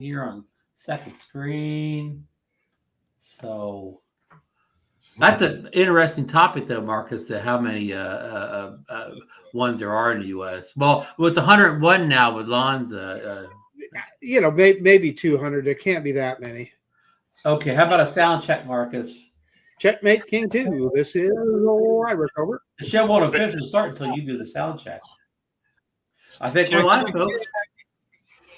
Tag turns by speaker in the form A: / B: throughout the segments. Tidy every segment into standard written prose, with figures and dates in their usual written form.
A: here on second screen. So that's an interesting topic, though, Marcus, to how many ones there are in the U.S. Well, it's 101 now with lawns.
B: Maybe 200. There can't be that many.
A: Okay, how about a sound check, Marcus?
B: Checkmate King 2. This is Recover.
A: The show won't officially start until you do the sound check. I think we're live, folks.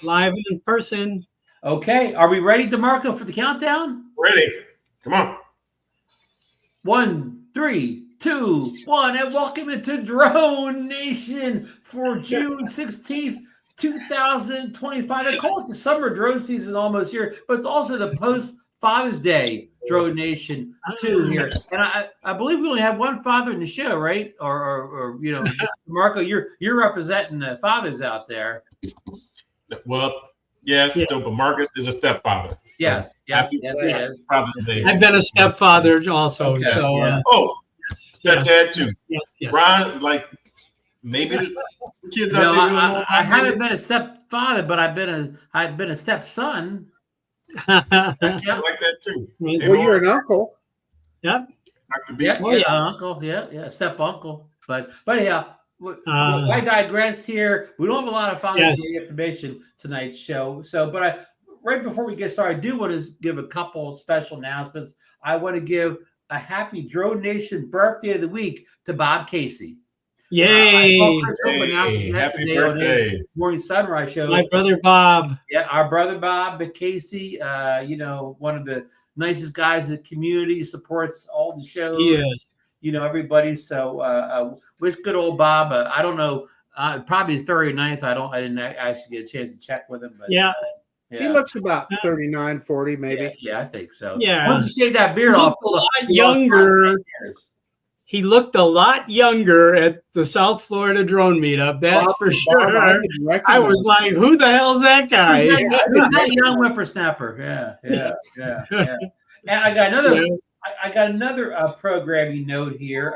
C: Live in person.
A: Okay, are we ready, DeMarco, for the countdown?
D: Ready. Come on.
A: 1, 3, 2, 1, and welcome into Drone Nation for June 16th, 2025. I call it the summer drone season almost here, but it's also the post-Father's Day Drone Nation too here. And I believe we only have one father in the show, right? Or Marco, you're representing the fathers out there.
D: Well, yes,
C: yeah.
D: but Marcus is a stepfather.
A: Yes, yes, he is.
C: I've been a stepfather also. Okay, so
A: yeah.
D: Stepdad too.
C: Yes.
D: Ron, like maybe the kids out there.
A: I haven't been a stepfather, but I've been a stepson.
D: I like that too.
B: Well, you're an uncle.
C: Yep.
A: Uncle. Yeah, step uncle. But yeah. I digress here. We don't have a lot of Father's Day information tonight's show. But right before we get started, I do want to give a couple special announcements. I want to give a happy Drone Nation birthday of the week to Bob Casey.
C: Yay!
A: I saw Chris Hope announcing yesterday on his Morning Sunrise show.
C: My brother Bob.
A: Yeah, our brother Bob Casey. One of the nicest guys in the community, supports all the shows.
C: He is.
A: Everybody. So wish good old Bob. I don't know, probably his 39th. I didn't actually get a chance to check with him, but
C: yeah.
B: He looks about 39, 40, maybe.
A: Yeah, I think so.
C: Yeah.
A: Once you shave that beard off,
C: a lot younger. He looked a lot younger at the South Florida drone meetup. That's for sure. I was like, who the hell's that guy?
A: That young whippersnapper. Yeah. And I got another. I got another programming note here.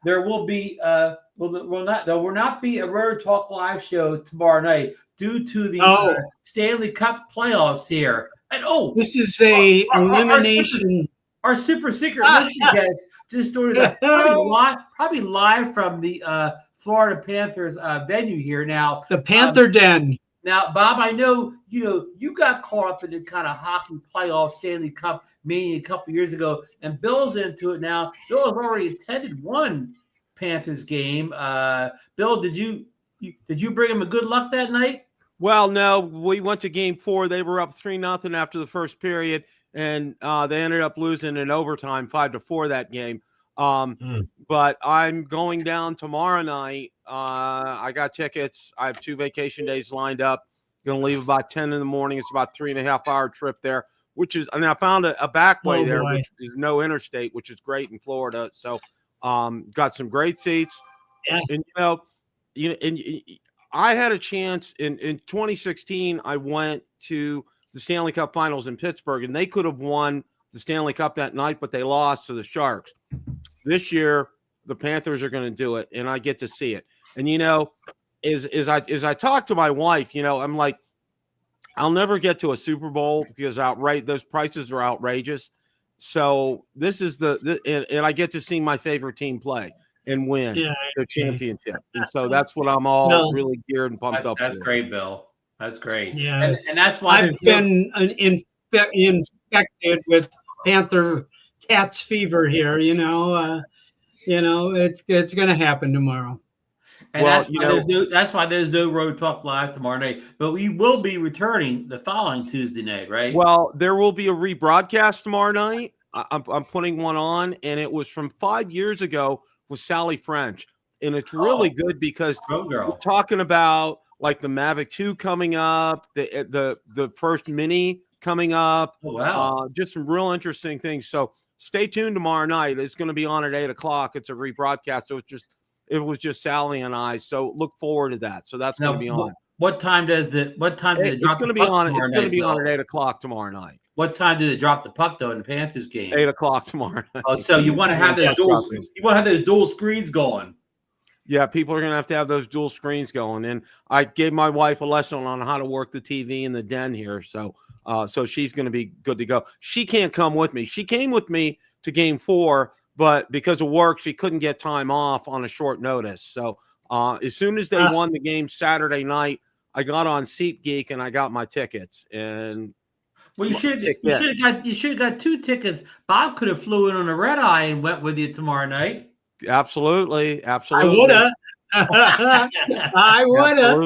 A: There will be there will not be a Rotor Talk live show tomorrow night due to the Stanley Cup playoffs here. And
C: this is a elimination.
A: Our super secret listening guest just joined us probably live from the Florida Panthers venue here now.
C: The Panther Den.
A: Now, Bob, I know you got caught up in the kind of hockey playoff Stanley Cup mania a couple years ago, and Bill's into it now. Bill has already attended one Panthers game. Bill, did you bring him a good luck that night?
E: Well, no, we went to game 4. They were up 3-0 after the first period, and they ended up losing in overtime 5-4 that game. But I'm going down tomorrow night. I got tickets. I have 2 vacation days lined up. Going to leave about 10 in the morning. It's about 3.5-hour trip there, I found a back way there, which is no interstate, which is great in Florida. So got some great seats.
C: Yeah.
E: And, I had a chance in 2016. I went to the Stanley Cup Finals in Pittsburgh, and they could have won the Stanley Cup that night, but they lost to the Sharks. This year, the Panthers are going to do it, and I get to see it. And as I talk to my wife, I'm like, I'll never get to a Super Bowl because those prices are outrageous. So this is and I get to see my favorite team play and win the championship. And so that's what I'm all really geared and pumped up.
A: That's great, Bill. That's great.
C: Yeah,
A: and that's why
C: I've been infected with Panther Cats fever here. It's going to happen tomorrow.
A: And that's why there's no Rotor Talk live tomorrow night. But we will be returning the following Tuesday night, right?
E: Well, there will be a rebroadcast tomorrow night. I'm putting one on, and it was from 5 years ago with Sally French. And it's really good because we're talking about like the Mavic 2 coming up, the first Mini coming up.
A: Oh, wow.
E: Just some real interesting things. So stay tuned tomorrow night. It's going to be on at 8 o'clock. It's a rebroadcast. So it was just Sally and I. So look forward to that. So that's going to be on.
A: What time does it drop?
E: It's going to be on. It's going to be on at 8 o'clock tomorrow night.
A: What time did it drop the puck though in the Panthers game?
E: 8 o'clock tomorrow night.
A: Oh, so you want to have those dual screens going?
E: Yeah, people are going to have those dual screens going. And I gave my wife a lesson on how to work the TV in the den here. So so she's going to be good to go. She can't come with me. She came with me to game 4, but because of work, she couldn't get time off on a short notice. So as soon as they won the game Saturday night, I got on SeatGeek and I got my tickets. And
A: well, you should have got 2 tickets. Bob could have flew in on a red eye and went with you tomorrow night.
E: Absolutely.
C: I would have. I would have.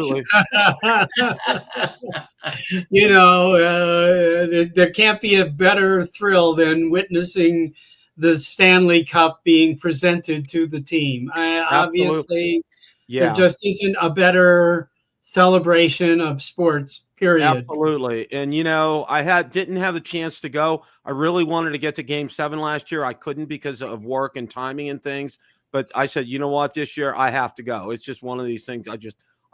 C: You know, there can't be a better thrill than witnessing the Stanley Cup being presented to the team. Obviously, there just isn't a better celebration of sports, period.
E: Absolutely. And, you know, I didn't have the chance to go. I really wanted to get to game 7 last year. I couldn't because of work and timing and things. But I said, you know what, this year I have to go. It's just one of these things.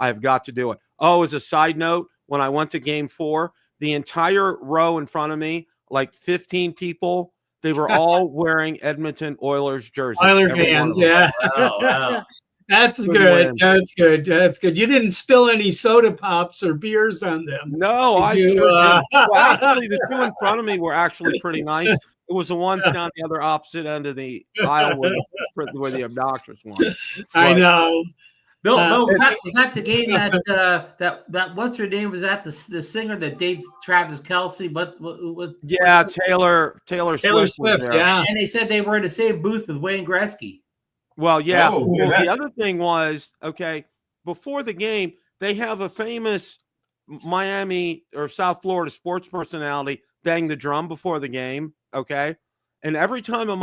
E: I have got to do it. Oh, as a side note, when I went to game 4, the entire row in front of me, like 15 people, they were all wearing Edmonton Oilers jerseys.
C: Oilers fans, yeah.
A: Wow.
C: That's good. That's good. That's good. You didn't spill any soda pops or beers on them.
E: No, I sure did. Well, actually, the 2 in front of me were actually pretty nice. It was the ones down the other opposite end of the aisle where the obnoxious ones.
C: I know.
A: Bill, was that the game that what's her name? Was that the singer that dates Travis Kelce?
E: Yeah, Taylor Swift.
C: Yeah.
A: And they said they were in the same booth with Wayne Gretzky.
E: Well, yeah. The other thing was, okay, before the game, they have a famous Miami or South Florida sports personality bang the drum before the game. Okay. And every time a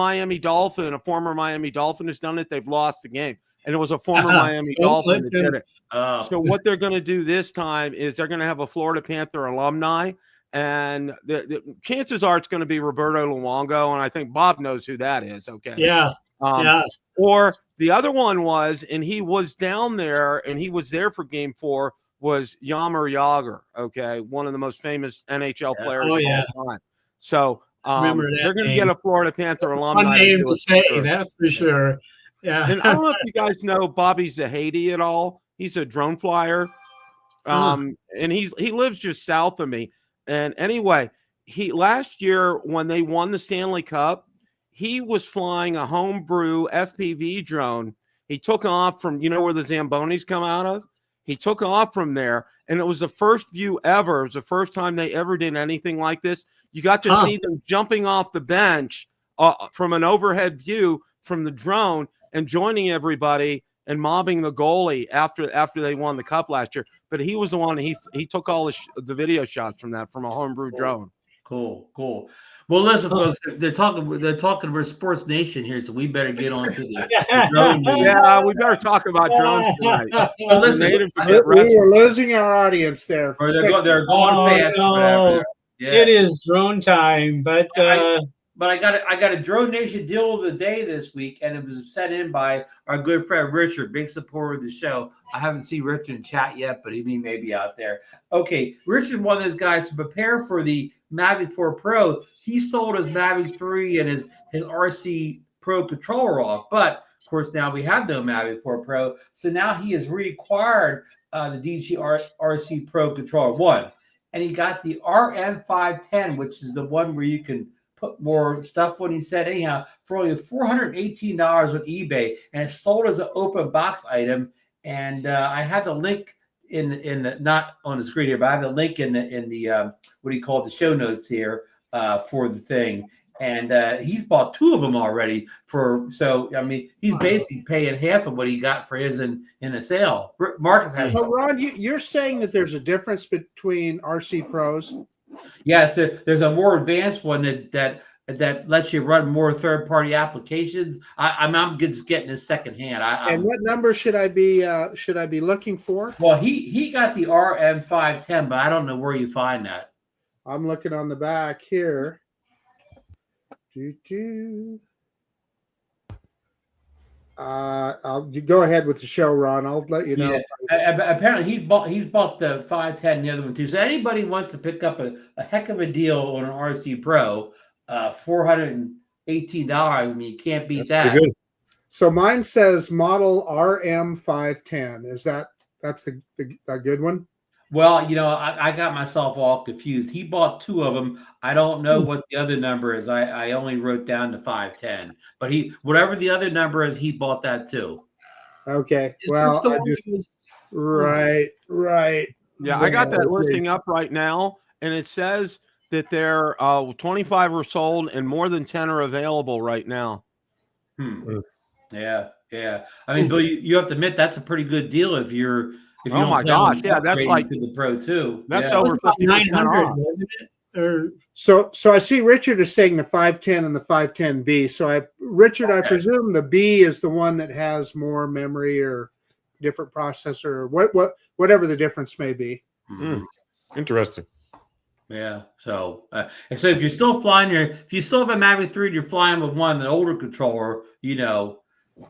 E: former Miami Dolphin has done it, they've lost the game. And it was a former Miami Dolphin that did it. So what they're going to do this time is they're going to have a Florida Panther alumni. And the chances are it's going to be Roberto Luongo. And I think Bob knows who that is. Okay.
C: Yeah.
E: Or the other one was, and he was down there and he was there for game 4, was Jaromir Jagr. Okay. One of the most famous NHL players of all time. So they're going to get a Florida Panther alumni.
C: One name to say, that's for sure. Yeah.
E: And I don't know if you guys know Bobby Zahedi at all. He's a drone flyer. And he lives just south of me. And anyway, last year when they won the Stanley Cup, he was flying a homebrew FPV drone. He took off from, you know where the Zambonis come out of? He took off from there, and it was the first view ever. It was the first time they ever did anything like this. You got to see them jumping off the bench from an overhead view from the drone and joining everybody and mobbing the goalie after they won the cup last year. But he was the one, he took all the video shots from a homebrew drone.
A: Cool. Well, listen, folks, they're talking about Sports Nation here, so we better get on to the drone news.
E: Yeah, we better talk about drones tonight.
A: Well, listen,
B: we are losing our audience there.
A: Or they're going fast.
C: No.
A: Yeah.
C: It is drone time, but
A: I got a DroneNation Deal of the day this week, and it was sent in by our good friend Richard, big supporter of the show. I haven't seen Richard in chat yet, but he may be out there. Okay, Richard, one of those guys to prepare for the Mavic 4 Pro. He sold his Mavic 3 and his RC Pro controller off, but of course now we have no Mavic 4 Pro, so now he has reacquired the DJI RC Pro controller 1, and he got the RM510, which is the one where you can put more stuff on. He said anyhow for only $418 on eBay, and it's sold as an open box item. And I have the link in the not on the screen here, but I have the link in the what do you call it, the show notes here for the thing. And he's bought 2 of them already so I mean he's basically paying half of what he got for his in a sale. Marcus has.
B: So Ron, you're saying that there's a difference between RC Pros?
A: Yes, there's a more advanced one that lets you run more third-party applications. I'm just getting this secondhand.
B: And what number should I be looking for?
A: Well, he got the RM510, but I don't know where you find that.
B: I'm looking on the back here. I'll go ahead with the show, Ron. I'll let you know.
A: Yeah. Apparently, he's bought the 510, the other one too. So anybody wants to pick up a heck of a deal on an RC Pro, $418. I mean, you can't beat that.
B: So mine says model RM510. That's a good one?
A: Well, I got myself all confused. He bought two of them. I don't know what the other number is. I only wrote down the 510, but whatever the other number is, he bought that too.
B: Okay.
C: Is
B: Well,
C: this the
B: I
C: one
B: just
C: that was-
B: right.
E: Yeah, I got that listing up right now, and it says that there 25 are sold and more than 10 are available right now.
A: Yeah. I mean, Bill, you have to admit that's a pretty good deal if you
E: Oh
A: don't
E: my
A: plan on
E: gosh, yeah, that's
A: upgrading
E: like
A: to the Pro 2.
E: that's
A: yeah.
C: It was
E: over
C: about
E: 50%
C: 900,
E: off.
C: wasn't it? Or
B: So I see Richard is saying the 510 and the 510B. So I presume the B is the one that has more memory or different processor or whatever the difference may be.
F: Interesting.
A: Yeah. So if you're still flying if you still have a Mavic 3 and you're flying with an older controller,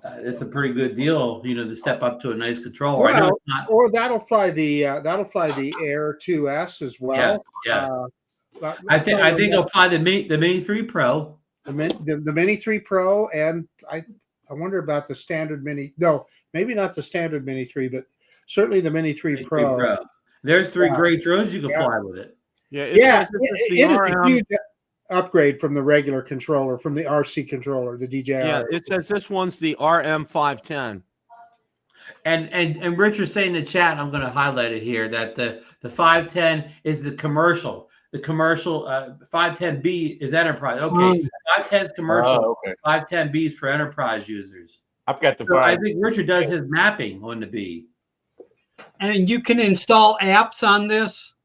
A: it's a pretty good deal, to step up to a nice controller. I know it's not.
B: Or that'll fly the Air 2S as well.
A: Yeah. I think I'll fly the Mini 3 Pro.
B: The Mini 3 Pro, and I wonder about the standard Mini. No, maybe not the standard Mini 3, but certainly the Mini 3 Pro.
A: There's three great drones you can fly with it.
E: Yeah,
B: it is a huge upgrade from the regular controller, from the RC controller, the DJI.
E: Yeah, it says this one's the RM510.
A: And Richard's saying in the chat, I'm going to highlight it here, that the 510 is the commercial. The commercial 510B is enterprise. Okay, 510 is commercial. 510B is for enterprise users.
F: I've got the.
A: So I think Richard does his mapping on the B.
C: and you can install apps on this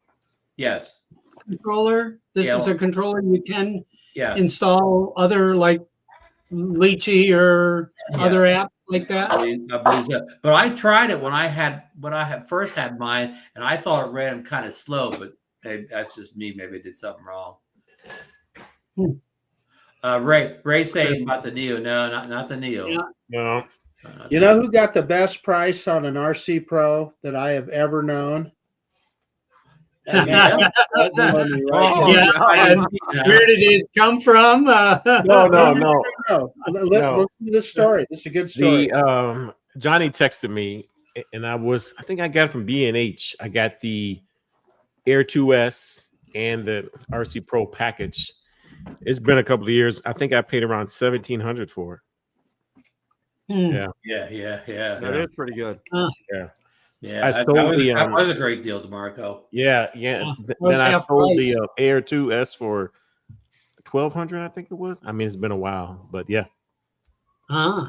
A: Yes.
C: controller. This is a controller you can install other like Lychee or other apps like that.
A: But I tried it when I had first had mine, and I thought it ran kind of slow. But maybe that's just me. Maybe I did something wrong. Ray saying about the Neo. No, not the Neo.
C: Yeah.
F: No.
B: You know who got the best price on an RC Pro that I have ever known?
C: Where did it come from?
B: No. Listen to this story. This is a good story.
F: Johnny texted me, and I think I got it from B&H. I got the Air 2S and the RC Pro package. It's been a couple of years. I think I paid around $1,700 for it. Yeah.
E: That is pretty good.
A: Yeah, that was a great deal, DeMarco.
F: Yeah. Then I sold the Air 2S for $1,200, I think it was. I mean, it's been a while, but yeah.
A: Yeah.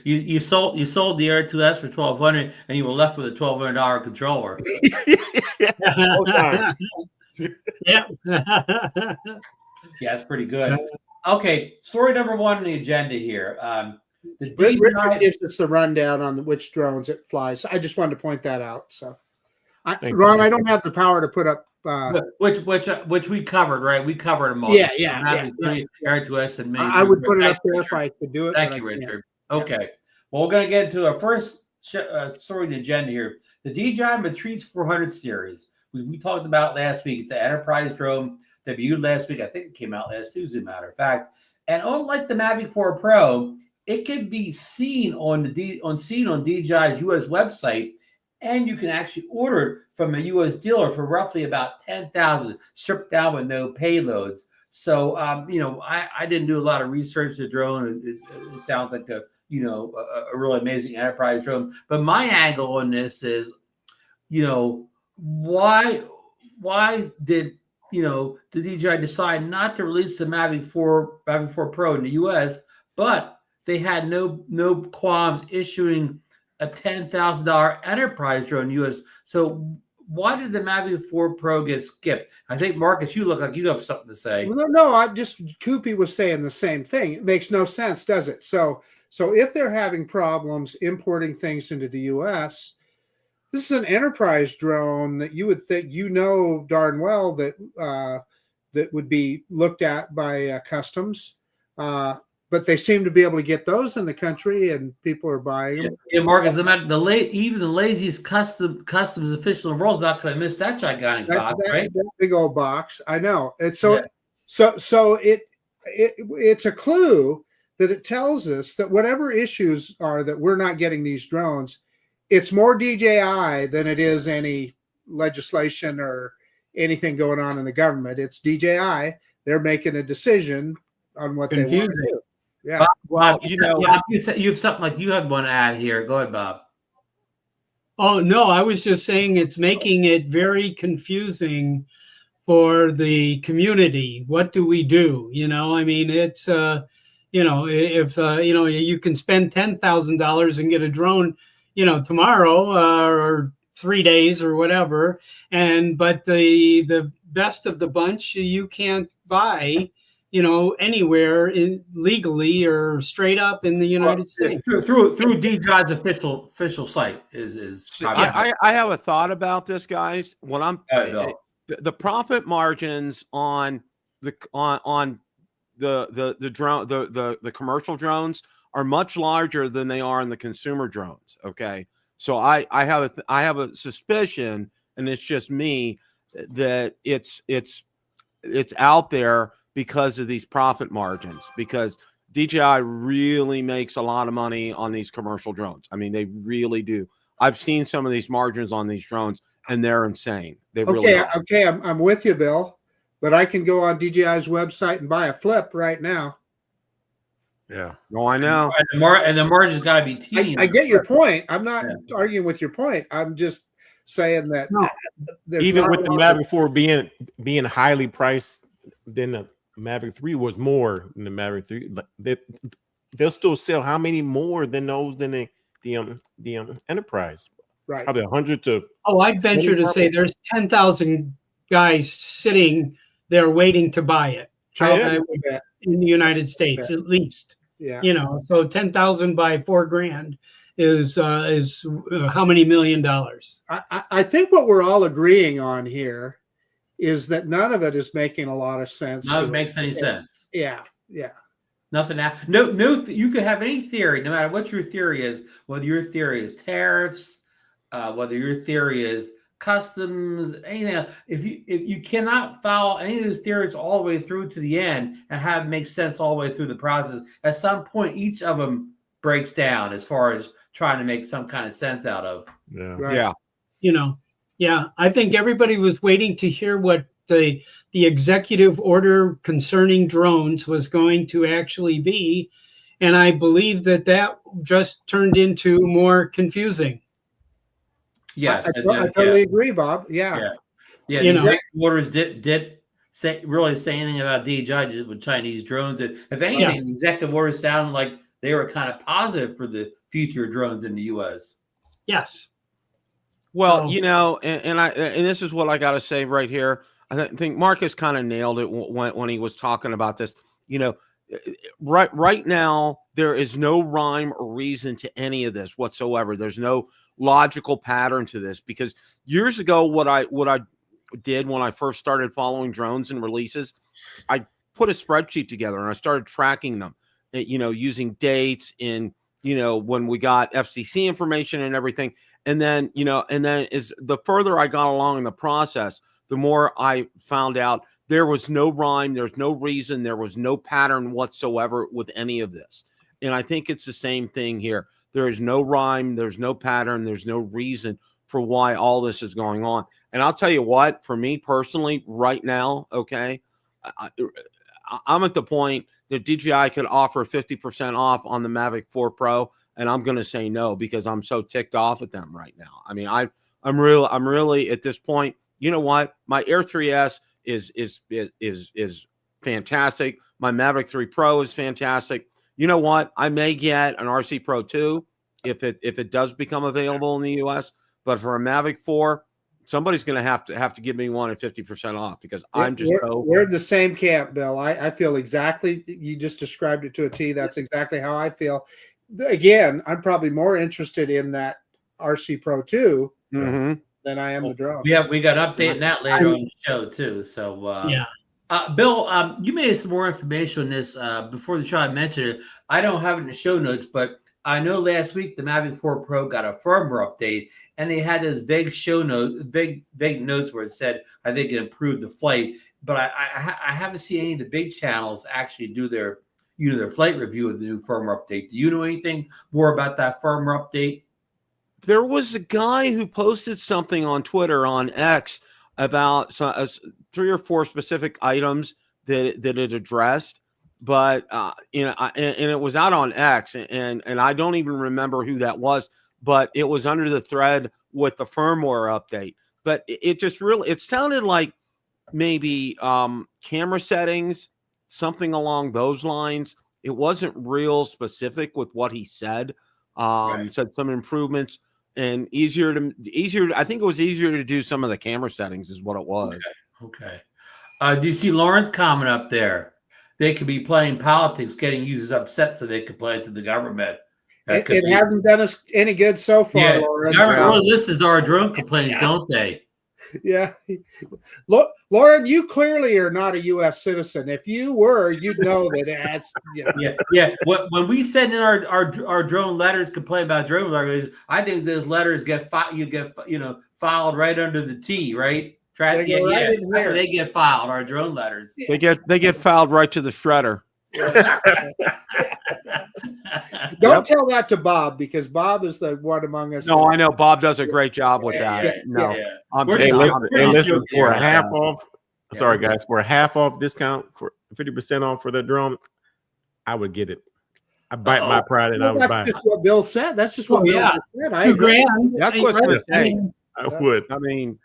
A: You sold the Air 2S for $1,200, and you were left with a $1,200 controller.
C: Yeah.
A: Yeah, it's pretty good. Okay, story number one on the agenda here.
B: Richard gives us the rundown on which drones it flies. I just wanted to point that out. So, Ron, I don't have the power to put up
A: which we covered, right? We covered them all.
B: Yeah.
A: Air 2S and Mini.
B: I would put it up there if I could do it.
A: Thank you, Richard. Okay, well, we're going to get into our first story on the agenda here. The DJI Matrice 400 series. We talked about last week. It's an enterprise drone debuted last week. I think it came out last Tuesday, matter of fact. And unlike the Mavic 4 Pro, it can be seen on DJI's US website, and you can actually order it from a US dealer for roughly about $10,000, stripped down with no payloads. So, I didn't do a lot of research to the drone. It sounds like a really amazing enterprise drone. But my angle on this is, why did the DJI decide not to release the Mavic 4 Pro in the US, but they had no qualms issuing a $10,000 enterprise drone US. So why did the Mavic 4 Pro get skipped? I think, Marcus, you look like you have something to say.
B: No, Koopy was saying the same thing. It makes no sense, does it? So if they're having problems importing things into the US, this is an enterprise drone that you would think darn well that would be looked at by customs. But they seem to be able to get those in the country, and people are buying them.
A: Yeah, Marcus, even the laziest customs official in the world is not going to miss that gigantic box, right?
B: That big old box. I know. It's it's a clue that it tells us that whatever issues are that we're not getting these drones, it's more DJI than it is any legislation or anything going on in the government. It's DJI. They're making a decision on what they want to do. Yeah.
A: Bob,
E: Well,
A: you have something like you had one ad here. Go ahead, Bob.
C: Oh, no, I was just saying it's making it very confusing for the community. What do we do? You know, I mean, it's, you know, if, you know, you can spend $10,000 and get a drone, you know, tomorrow or 3 days or whatever. But the best of the bunch, you can't buy, you know, anywhere legally or straight up in the United States.
A: Through DJI's official site is
E: I have a thought about this, guys. When I'm the profit margins on the drone, the commercial drones are much larger than they are in the consumer drones. Okay, so I have a suspicion, and it's just me, that it's out there because of these profit margins, because DJI really makes a lot of money on these commercial drones. I mean, they really do. I've seen some of these margins on these drones, and they're insane. They really are.
B: Okay, I'm with you, Bill, but I can go on DJI's website and buy a flip right now.
F: Yeah.
E: No, I know.
A: And the margin's got to be teeny.
B: I get your point. I'm not arguing with your point. I'm just saying that
F: even with the Mavic 4 being highly priced, then the Mavic 3 was more than the Mavic 3. They'll still sell how many more than those than the Enterprise?
B: Right.
F: Probably 100 to.
C: Oh, I'd venture to say there's 10,000 guys sitting there waiting to buy it in the United States, at least.
B: Yeah.
C: You know, so 10,000 by $4,000 is how many $1 million?
B: I think what we're all agreeing on here is that none of it is making a lot of sense.
A: None of it makes any sense.
B: Yeah.
A: Nothing. No. You could have any theory, no matter what your theory is. Whether your theory is tariffs, whether your theory is customs, anything else. If you cannot follow any of those theories all the way through to the end and have it make sense all the way through the process, at some point each of them breaks down as far as trying to make some kind of sense out of.
F: Yeah.
B: Right.
E: Yeah.
C: You know, yeah. I think everybody was waiting to hear what the executive order concerning drones was going to actually be, and I believe that just turned into more confusing.
A: Yes,
B: I totally agree, Bob. Yeah.
A: The executive orders did really say anything about DJI with Chinese drones. And if anything, the executive orders sounded like they were kind of positive for the future of drones in the U.S.
C: Yes.
E: Well, you know, and this is what I got to say right here. I think Marcus kind of nailed it when he was talking about this. You know, right now there is no rhyme or reason to any of this whatsoever. There's no logical pattern to this, because years ago, what I did when I first started following drones and releases, I put a spreadsheet together and I started tracking them, you know, using dates in, you know, when we got FCC information and everything. And then, you know, as the further I got along in the process, the more I found out there was no rhyme, there's no reason, there was no pattern whatsoever with any of this. And I think it's the same thing here. There is no rhyme, there's no pattern, there's no reason for why all this is going on. And I'll tell you what, for me personally, right now, okay, I'm at the point that DJI could offer 50% off on the Mavic 4 Pro, and I'm going to say no because I'm so ticked off at them right now. I mean, I'm really at this point. You know what? My Air 3S is fantastic. My Mavic 3 Pro is fantastic. You know what? I may get an RC Pro 2 if it does become available in the US. But for a Mavic 4, somebody's going to have to give me one at 50% off, because I'm just
B: we're in the same camp, Bill. I feel exactly. You just described it to a T. That's exactly how I feel. Again, I'm probably more interested in that RC Pro 2 than I am the drone.
A: We got an update on that later on the show too. So Bill, you made some more information on this before the show. I mentioned it. I don't have it in the show notes, but I know last week the Mavic 4 Pro got a firmware update, and they had those vague notes where it said I think it improved the flight. But I haven't seen any of the big channels actually do their their flight review of the new firmware update. Do you know anything more about that firmware update?
E: There was a guy who posted something on Twitter, on X, about 3 or 4 specific items that it addressed, but and it was out on X, and I don't even remember who that was, but it was under the thread with the firmware update. But it sounded like maybe camera settings, something along those lines. It wasn't real specific with what he said. Said some improvements and easier. I think it was easier to do some of the camera settings is what it was.
A: Okay. Do you see Lauren's comment up there? They could be playing politics, getting users upset so they could play it to the government.
B: It hasn't done us any good so far,
A: Yeah,
B: Lauren.
A: the government really listens to our drone complaints, don't they?
B: Yeah. Lauren, you clearly are not a U.S. citizen. If you were, you'd know that it's,
A: Yeah. When we send in our drone letters, complain about drone letters, I think those letters get filed right under the T, right? That's where they get filed, our drone letters.
E: They get filed right to the shredder.
B: Don't tell that to Bob, because Bob is the one among us.
E: No, I know Bob does a great job with that.
F: Listen, for a half off. Sorry, guys, for a half off discount, for 50% off for the drone, I would get it. I bite my pride and I would buy it.
B: That's just what Bill said. That's just what Bill said.
C: $2,000.
E: That's what's going to take.
F: I would.
E: I mean,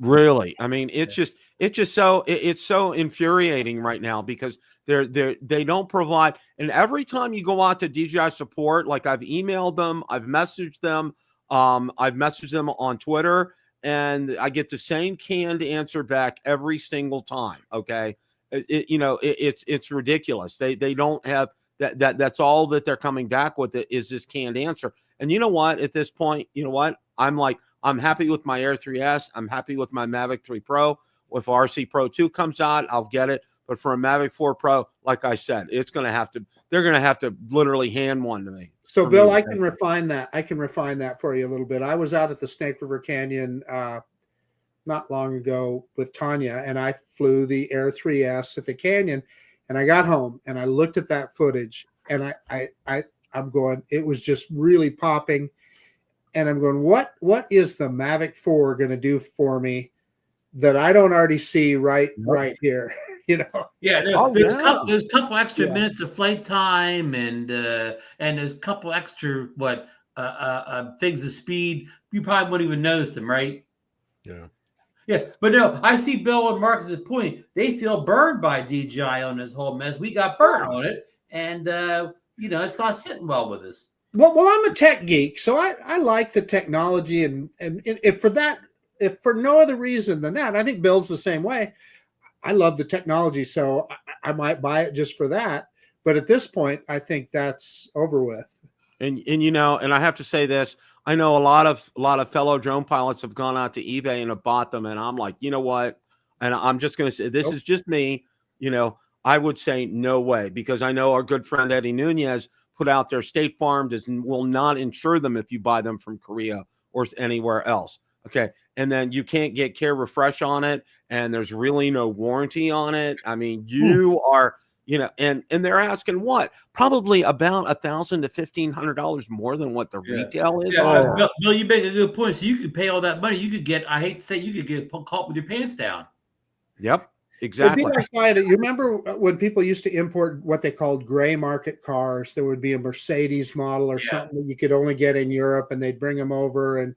E: really. I mean, it's so infuriating right now because they don't provide. And every time you go out to DJI Support, like I've emailed them, I've messaged them on Twitter, and I get the same canned answer back every single time. Okay, it's ridiculous. They don't have that. That's all that they're coming back with is this canned answer. And you know what? At this point, you know what? I'm happy with my Air 3S. I'm happy with my Mavic 3 Pro. If RC Pro 2 comes out, I'll get it. But for a Mavic 4 Pro, like I said, they're going to have to literally hand one to me.
B: So, Bill, I can refine that. I can refine that for you a little bit. I was out at the Snake River Canyon not long ago with Tanya, and I flew the Air 3S at the canyon, and I got home and I looked at that footage, and I'm going, it was just really popping, and I'm going, what is the Mavic 4 going to do for me that I don't already see right here?
A: Yeah, there's a couple extra minutes of flight time, and there's a couple extra things of speed. You probably wouldn't even notice them, right? Yeah, but no, I see Bill and Marcus's point. They feel burned by DJI on this whole mess. We got burned on it, and it's not sitting well with us.
B: Well, I'm a tech geek, so I like the technology, and if for no other reason than that, I think Bill's the same way. I love the technology, so I might buy it just for that. But at this point, I think that's over with.
E: And I have to say this. I know a lot of fellow drone pilots have gone out to eBay and have bought them, and I'm like, you know what? And I'm just going to say, this is just me. I would say no way, because I know our good friend Eddie Nunez put out their State Farm will not insure them if you buy them from Korea or anywhere else. Okay. And then you can't get care refresh on it, and there's really no warranty on it. I mean, you are, and they're asking what? Probably about $1,000 to $1,500 more than what the retail is.
A: Yeah. Bill, you make a good point. So you could pay all that money. You could get, I hate to say, you could get caught with your pants down.
E: Yep, exactly.
B: You remember when people used to import what they called gray market cars? There would be a Mercedes model or something that you could only get in Europe, and they'd bring them over and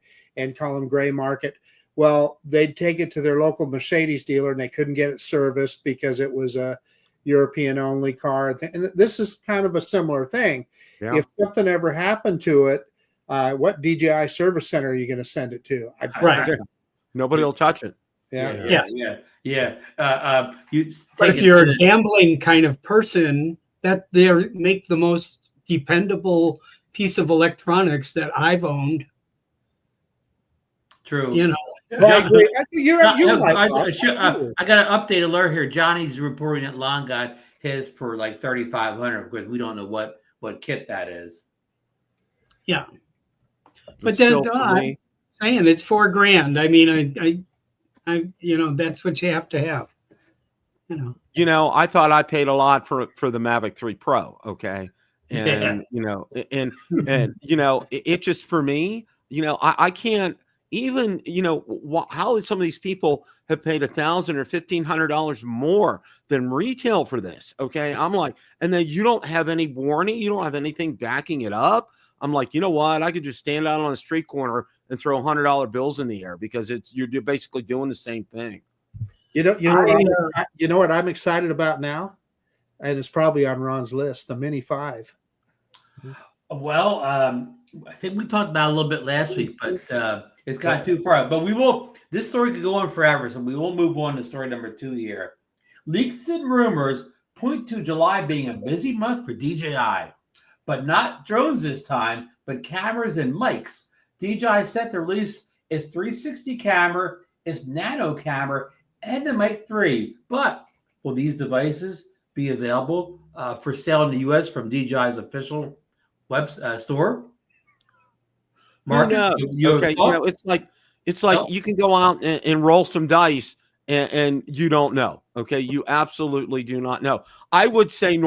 B: call them gray market. Well, they'd take it to their local Mercedes dealer, and they couldn't get it serviced because it was a European-only car. And this is kind of a similar thing. Yeah. If something ever happened to it, what DJI Service Center are you going to send it to?
E: Nobody will touch it.
A: Yeah.
C: But if you're a gambling kind of person, that they make the most dependable piece of electronics that I've owned.
A: True.
B: Well, you're right.
A: I got an update alert here. Johnny's reporting that Long got his for like $3,500 because we don't know what kit that is.
C: Yeah, but then I'm saying it's $4,000. I mean, I that's what you have to have. You know,
E: I thought I paid a lot for the Mavic 3 Pro. Okay. And, it just, for me, I can't even, how some of these people have paid $1,000 or $1,500 more than retail for this. Okay. I'm like, and then you don't have any warranty. You don't have anything backing it up. I'm like, you know what? I could just stand out on a street corner and throw $100 bills in the air because you're basically doing the same thing.
B: You know what I'm excited about now, and it's probably on Ron's list, the Mini 5.
A: Well, I think we talked about it a little bit last week, but it's gotten too far. But we will. This story could go on forever, so we will move on to story number 2 here. Leaks and rumors point to July being a busy month for DJI, but not drones this time, but cameras and mics. DJI set to release its 360 camera, its Nano camera, and the Mic 3. But will these devices be available for sale in the U.S. from DJI's official web store?
E: Marcus, okay, it's like you can go out and roll some dice and you don't know. Okay, you absolutely do not know. I would say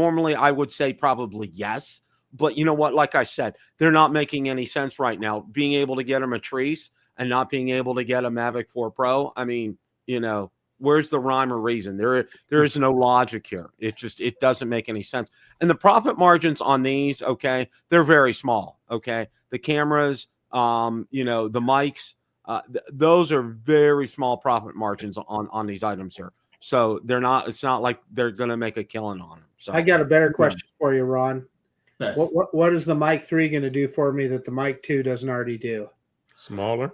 E: probably yes, but you know what? Like I said, they're not making any sense right now. Being able to get a Matrice and not being able to get a Mavic 4 Pro. I mean, where's the rhyme or reason? There is no logic here. It doesn't make any sense. And the profit margins on these, okay, they're very small. Okay, the cameras, the mics, those are very small profit margins on these items here. So it's not like they're going to make a killing on them. So
B: I got a better question for you, Ron. What is the Mic 3 going to do for me that the Mic 2 doesn't already do?
F: Smaller.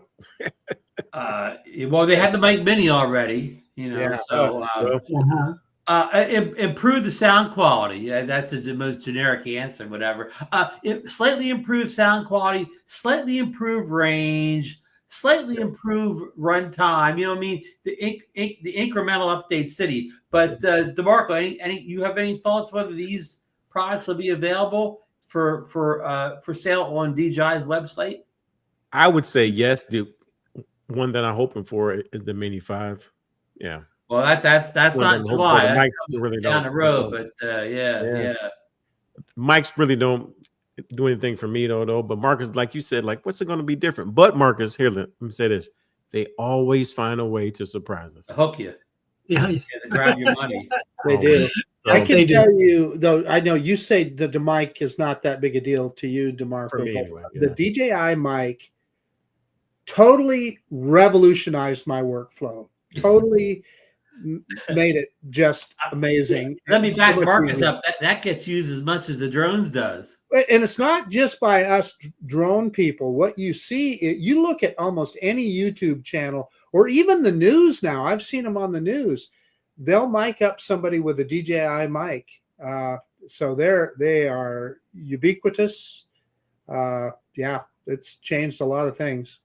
A: Well, they had the Mic Mini already, so improve the sound quality. Yeah, that's the most generic answer, whatever. Slightly improved sound quality, slightly improved range, slightly improved runtime. You know what I mean? The incremental update city. But DeMarco, any you have any thoughts whether these products will be available for sale on DJI's website?
F: I would say yes. The one that I'm hoping for is the Mini 5. Yeah.
A: Well, that's not July. That's
F: really
A: down the road, but yeah.
F: Mics really don't do anything for me though. But Marcus, like you said, like what's it going to be different? But Marcus, here, let me say this: they always find a way to surprise us.
A: Hook you.
C: Yeah,
A: to grab your money.
B: They do. I can tell you, though, I know you say the mic is not that big a deal to you, DeMarco.
F: For me, anyway,
B: the DJI mic totally revolutionized my workflow. Totally made it just amazing.
A: Let me back Marcus up. That gets used as much as the drones does.
B: And it's not just by us drone people. What you see, you look at almost any YouTube channel or even the news now. I've seen them on the news. They'll mic up somebody with a DJI mic. So they are ubiquitous. Yeah, it's changed a lot of things.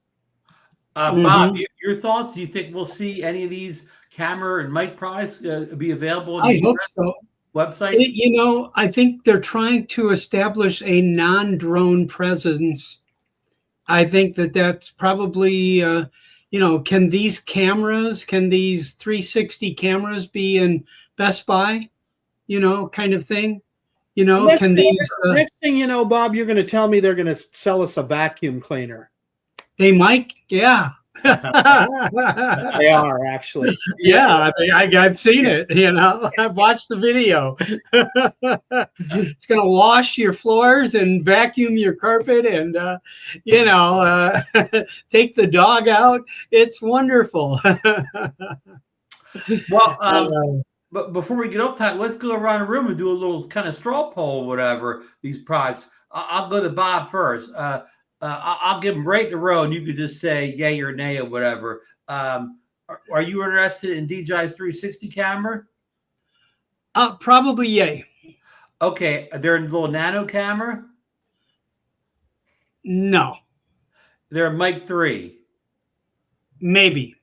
A: Bob, your thoughts? Do you think we'll see any of these camera and mic products be available on
C: the hope so.
A: Website?
C: I think they're trying to establish a non-drone presence. I think that's probably, can these 360 cameras be in Best Buy, kind of thing? Next
B: thing you know, Bob, you're going to tell me they're going to sell us a vacuum cleaner.
C: They might, yeah.
B: They are actually.
C: Yeah, I've seen it. I've watched the video. It's going to wash your floors and vacuum your carpet and, take the dog out. It's wonderful.
A: Well, but before we get off time, let's go around the room and do a little kind of straw poll or whatever. These products. I'll go to Bob first. I'll give them right in a row, and you could just say yay or nay or whatever. Are you interested in DJI's 360 camera?
C: Probably yay.
A: Okay. They're a little Nano camera?
C: No.
A: They're a Mic 3?
C: Maybe.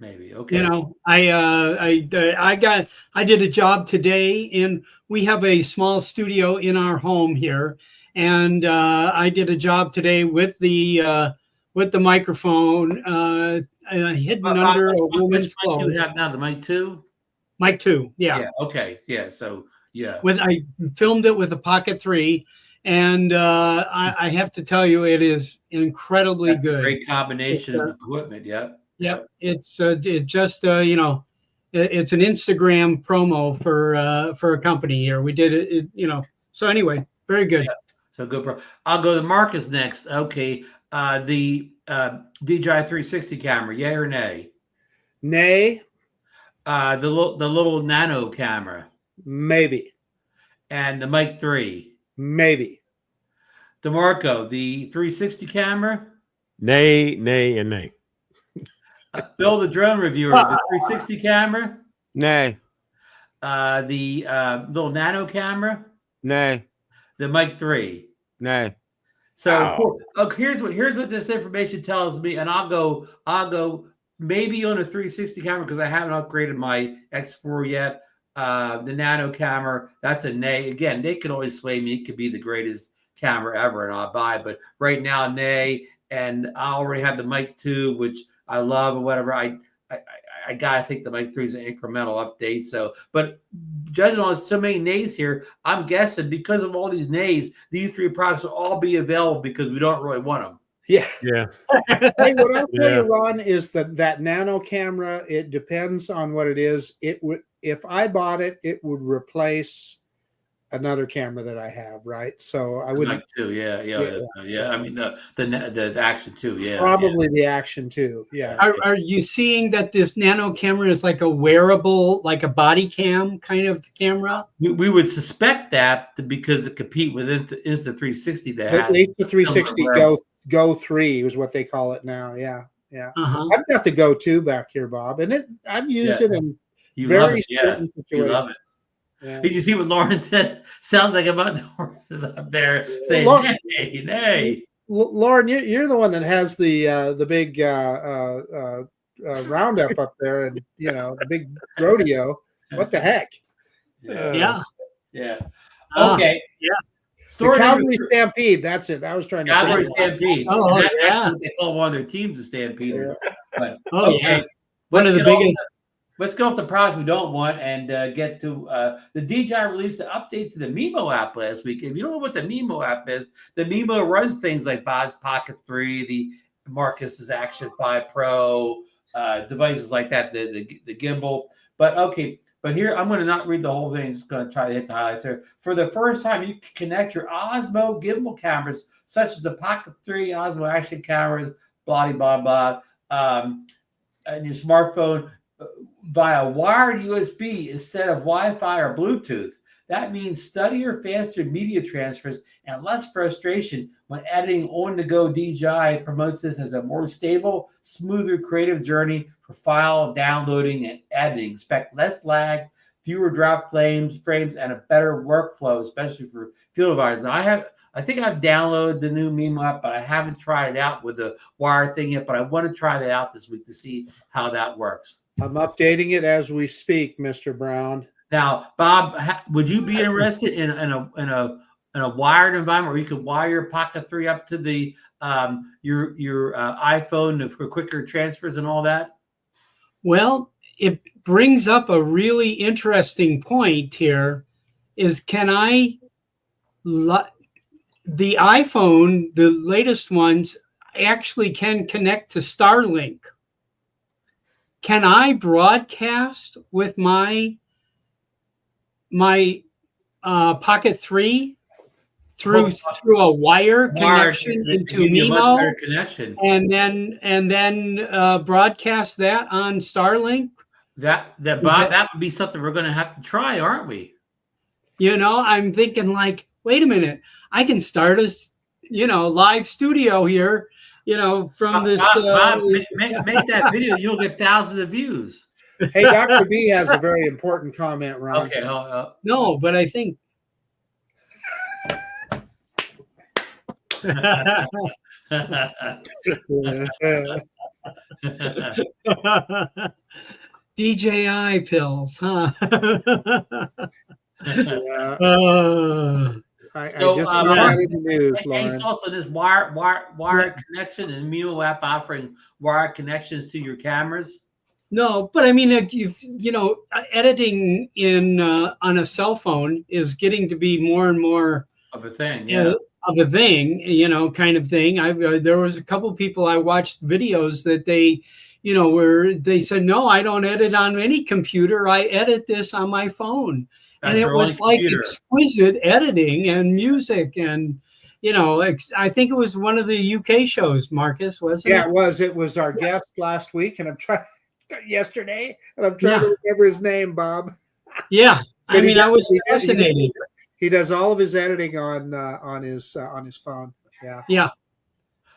A: Okay.
C: I did a job today, and we have a small studio in our home here. And I did a job today with the microphone hidden under a woman's clothes.
A: Which mic do you have now? The Mic 2?
C: Mic 2, yeah.
A: Yeah. Okay. Yeah. So yeah.
C: I filmed it with a Pocket 3, and I have to tell you, it is incredibly
A: That's
C: good.
A: a great combination of equipment. Yep.
C: Yep. It's it just you know, it's an Instagram promo for a company here. We did it, you know. So anyway, very good.
A: Yeah. So good. I'll go to Marcus next. Okay. The DJI 360 camera, yay or nay?
B: Nay.
A: The little Nano camera.
B: Maybe.
A: And the Mic 3.
B: Maybe.
A: DeMarco, the 360 camera.
F: Nay, nay, and nay.
A: Bill, the drone reviewer, the 360 camera.
E: Nay.
A: The little Nano camera.
E: Nay.
A: The Mic 3.
E: Nay.
A: So here's what this information tells me, and I'll go maybe on a 360 camera because I haven't upgraded my X4 yet. The Nano camera, that's a nay. Again, they can always sway me. It could be the greatest camera ever, and I'll buy. But right now, nay. And I already have the Mic 2, which I love or whatever. I gotta think the Mic 3 is an incremental update. So, but judging on so many nays here, I'm guessing because of all these nays, these 3 products will all be available because we don't really want them.
B: Yeah.
F: Yeah.
B: Hey, what I'll tell you, Ron, is that Nano camera, it depends on what it is. It would, if I bought it, it would replace another camera that I have, right? So I would
A: Mic 2, yeah. I mean the Action 2, yeah.
B: probably the Action 2, yeah.
C: Are you seeing that this Nano camera is like a wearable, like a body cam kind of camera?
A: We would suspect that because it compete with Insta360 that
B: At least the 360 Go 3 is what they call it now. Yeah. I've got the Go 2 back here, Bob, and I've used it in very certain situations.
A: You love it. Yeah. Did you see what Lauren said? Sounds like a bunch of horses up there saying,
B: Lauren,
A: nay.
B: Lauren, you're the one that has the big roundup up there, and the big rodeo. What the heck?
A: Yeah. Okay.
B: The Calgary Stampede. That's it. I was trying to.
A: Calgary Stampede.
C: Oh,
A: that's actually what they call one of their teams, the Stampeders. But,
C: yeah. One of the biggest.
A: Let's go off the products we don't want and get to the DJI released an update to the Mimo app last week. If you don't know what the Mimo app is, the Mimo runs things like Bob's Pocket 3, the Marcus's Action 5 Pro, devices like that, the gimbal. But here I'm going to not read the whole thing. Just going to try to hit the highlights here. For the first time, you can connect your Osmo gimbal cameras, such as the Pocket 3 Osmo Action cameras, blah, blah, blah, and your smartphone via wired USB instead of Wi-Fi or Bluetooth. That means steadier, faster media transfers and less frustration when editing on-the-go. DJI promotes this as a more stable, smoother creative journey for file downloading and editing. Expect less lag, fewer drop frames, and a better workflow, especially for field environments. I think I've downloaded the new Mimo app, but I haven't tried it out with the wire thing yet. But I want to try that out this week to see how that works.
B: I'm updating it as we speak, Mr. Brown.
A: Now, Bob, would you be interested in a wired environment where you could wire your Pocket 3 up to the your iPhone for quicker transfers and all that?
C: Well, it brings up a really interesting point here. Is the iPhone, the latest ones, actually can connect to Starlink. Can I broadcast with my Pocket 3 through a wire connection into Mimo, and then broadcast that on Starlink?
A: That would be something we're going to have to try, aren't we?
C: I'm thinking like, wait a minute, I can start a live studio here. From this.
A: Bob, make that video. You'll get thousands of views.
B: Hey, Dr. B has a very important comment, Ron.
A: Okay.
C: No, but I think. DJI pills, huh?
B: I just found that in the news,
A: Lauren. Also, this wire connection and Mimo app offering wire connections to your cameras.
C: No, but I mean, editing in on a cell phone is getting to be more and more
A: of a thing, yeah,
C: of a thing, kind of thing. There was a couple of people I watched videos that they, where they said, no, I don't edit on any computer. I edit this on my phone, and it was like exquisite editing and music and. I think it was one of the UK shows, Marcus, wasn't it?
B: Yeah, it was. It was our guest last week, and I'm trying to remember his name, Bob.
C: Yeah, I mean, I was fascinated.
B: He does all of his editing on his phone. Yeah.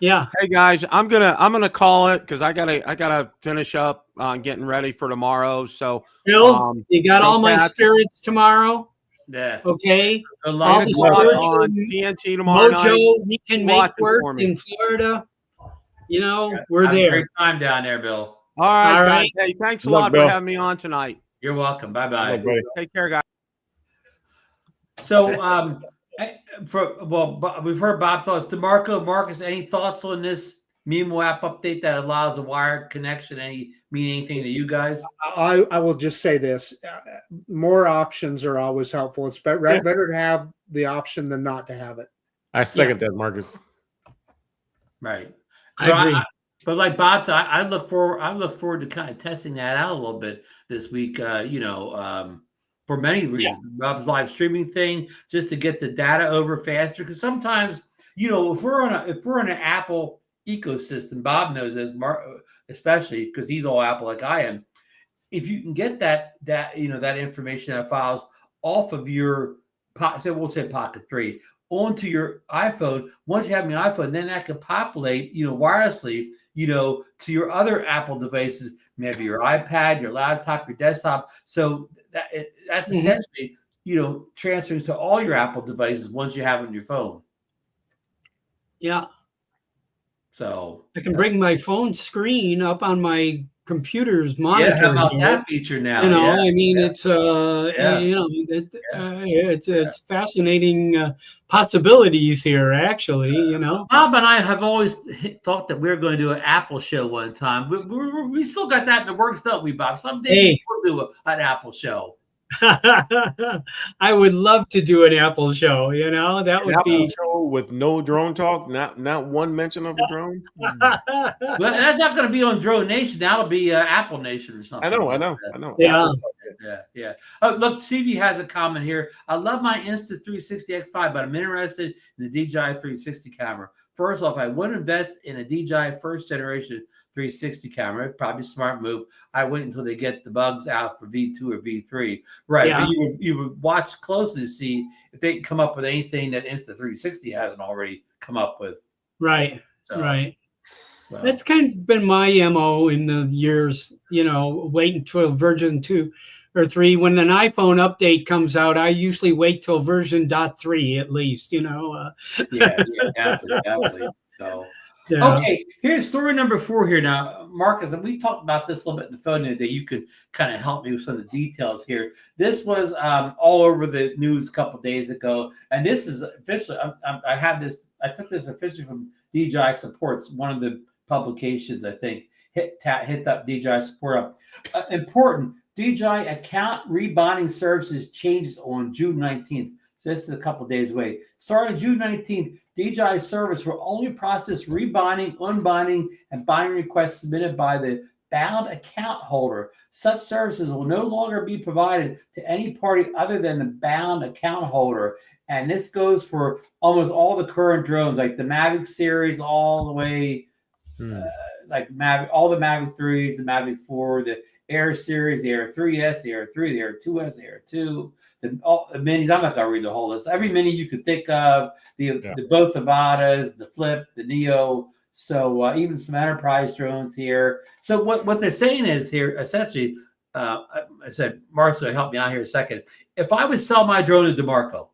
E: Hey guys, I'm gonna call it because I gotta finish up on getting ready for tomorrow. So,
C: Bill, you got all my spirits tomorrow.
A: Yeah.
C: Okay.
E: All the on TNT tomorrow night.
C: We can make work in Florida. We're there.
A: Great time down there, Bill.
E: All right. Hey, thanks a lot for having me on tonight.
A: You're welcome. Bye-bye.
E: Take care, guys.
A: So, we've heard Bob thoughts. DeMarco, Marcus, any thoughts on this Mimo app update that allows a wired connection? Mean anything to you guys?
B: I will just say this: more options are always helpful. It's better to have the option than not to have it.
F: I second that, Marcus.
A: Right.
C: I agree.
A: But like Bob said, I look forward to kind of testing that out a little bit this week. For many reasons, Bob's live streaming thing, just to get the data over faster. Because sometimes, if we're in an Apple ecosystem, Bob knows this, especially because he's all Apple like I am. If you can get that information, that files off of your, we'll say Pocket 3, onto your iPhone. Once you have your iPhone, then that can populate, wirelessly, to your other Apple devices, maybe your iPad, your laptop, your desktop. So that's essentially, transfers to all your Apple devices once you have it on your phone.
C: Yeah.
A: So
C: I can bring my phone screen up on my computer's monitor.
A: Yeah, how about that feature now?
C: I mean, it's it's fascinating possibilities here, actually.
A: Bob and I have always thought that we were going to do an Apple show one time. We still got that in the works, don't we, Bob? Someday we'll do an Apple show.
C: I would love to do an Apple show. That would be
F: a show with no drone talk, not one mention of a drone.
A: Well, that's not going to be on DroneNation. That'll be Apple Nation or something.
F: I know.
A: Yeah. Oh, look, Stevie has a comment here. I love my Insta360 X5, but I'm interested in the DJI 360 camera. First off, I wouldn't invest in a DJI first generation 360 camera. Probably a smart move. I wait until they get the bugs out for V2 or V3. Right.
C: Yeah.
A: But you would watch closely to see if they can come up with anything that Insta360 hasn't already come up with.
C: Right.
A: So,
C: right.
A: Well,
C: That's kind of been my MO in the years, wait until version 2 or 3. When an iPhone update comes out, I usually wait till version .3 at least,
A: Yeah, definitely. So,
C: yeah.
A: Okay, here's story number 4 here. Now, Marcus, and we talked about this a little bit in the phone that you could kind of help me with some of the details here. This was all over the news a couple days ago, and this is officially, I took this officially from DJI Support, one of the publications, I think. Hit that DJI Support up. Important, DJI account rebinding services changes on June 19th. So this is a couple days away. Starting June 19th, DJI Service will only process rebinding, unbinding, and binding requests submitted by the bound account holder. Such services will no longer be provided to any party other than the bound account holder. And this goes for almost all the current drones, like the Mavic series, all the way, like all the Mavic 3s, the Mavic 4, the Air series, the Air 3S, the Air 3, the Air 2S, the Air 2, the minis. I'm not going to read the whole list. Every mini you could think of, both the Vadas, the Flip, the Neo. So even some enterprise drones here. So what they're saying is here, essentially, I said, Marcel, help me out here a second. If I would sell my drone to DeMarco,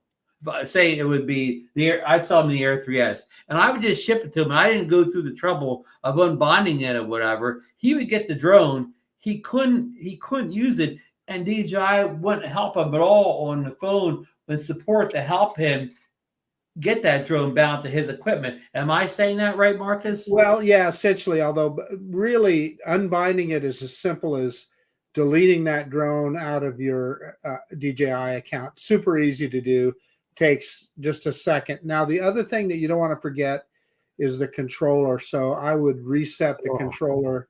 A: say it would be I'd sell him the Air 3S, and I would just ship it to him, and I didn't go through the trouble of unbinding it or whatever. He would get the drone. He couldn't use it, and DJI wouldn't help him at all on the phone and support to help him get that drone bound to his equipment. Am I saying that right, Marcus?
B: Well, yeah, essentially, although really unbinding it is as simple as deleting that drone out of your DJI account. Super easy to do. Takes just a second. Now, the other thing that you don't want to forget is the controller. So I would reset the controller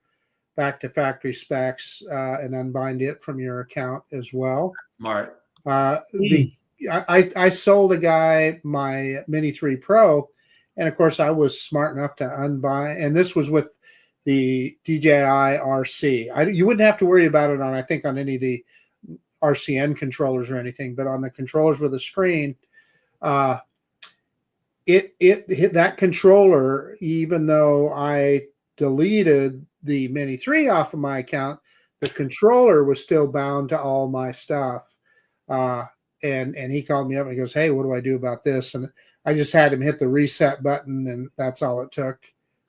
B: back to factory specs and unbind it from your account as well.
A: Smart.
B: I sold a guy my Mini 3 Pro, and of course I was smart enough to unbind, and this was with the DJI RC. You wouldn't have to worry about it on any of the RCN controllers or anything, but on the controllers with a screen, it hit that controller, even though I deleted the Mini 3 off of my account, the controller was still bound to all my stuff. And he called me up and he goes, "Hey, what do I do about this?" And I just had him hit the reset button, and that's all it took.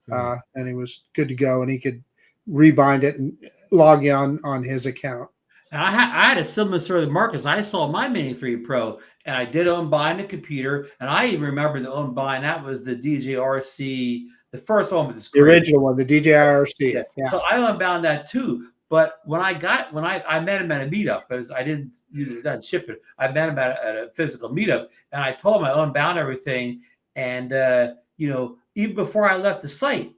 B: And he was good to go, and he could rebind it and log in on his account.
A: And I had a similar story to Marcus. I saw my Mini 3 Pro, and I did unbind the computer, and I even remember the unbind. That was the DJI RC, the first one with the screen.
B: The original one, the DJI RC.
A: Yeah.
B: Yeah.
A: So I unbound that too. But when I met him at a meetup, because I didn't ship it. I met him at a physical meetup, and I told him I unbound everything. And even before I left the site,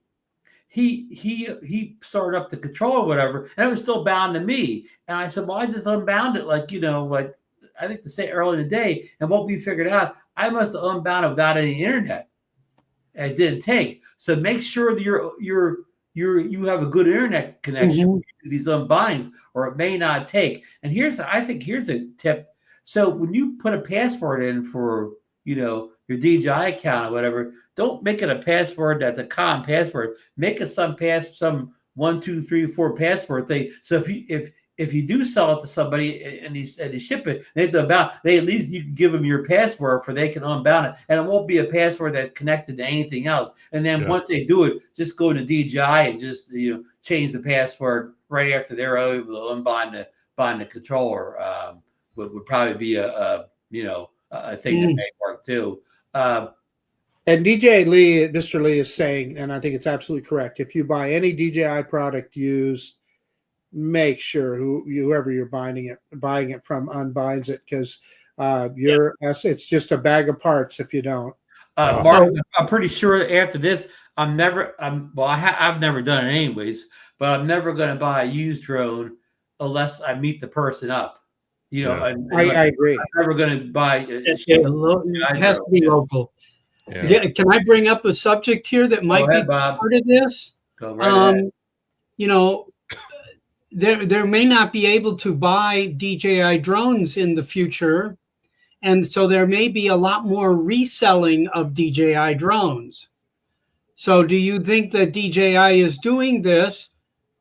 A: he started up the controller or whatever, and it was still bound to me. And I said, "Well, I just unbound it, like I think to say early in the day." And what we figured out, I must have unbound it without any internet. And it didn't take. So make sure that you have a good internet connection to these unbindings, or it may not take. And here's a tip. So when you put a password in for your DJI account or whatever, don't make it a password that's a common password. Make it some 1, 2, 3, 4 password thing. So if you do sell it to somebody and they ship it, at least you can give them your password for they can unbound it, and it won't be a password that's connected to anything else. And then once they do it, just go to DJI and just change the password right after they're able to unbind the controller. Would probably be a thing that may work too.
B: And Mr. Lee is saying, and I think it's absolutely correct, if you buy any DJI product used, make sure whoever you're buying it from unbinds it, because it's just a bag of parts if you don't.
A: Mark, I'm pretty sure after this, I've never done it anyways, but I'm never going to buy a used drone unless I meet the person up.
B: I agree.
A: I'm never going to buy
C: it has to be local. Yeah. Can I bring up a subject here that might be part of this?
A: Go right ahead.
C: There may not be able to buy DJI drones in the future, and so there may be a lot more reselling of DJI drones. So do you think that DJI is doing this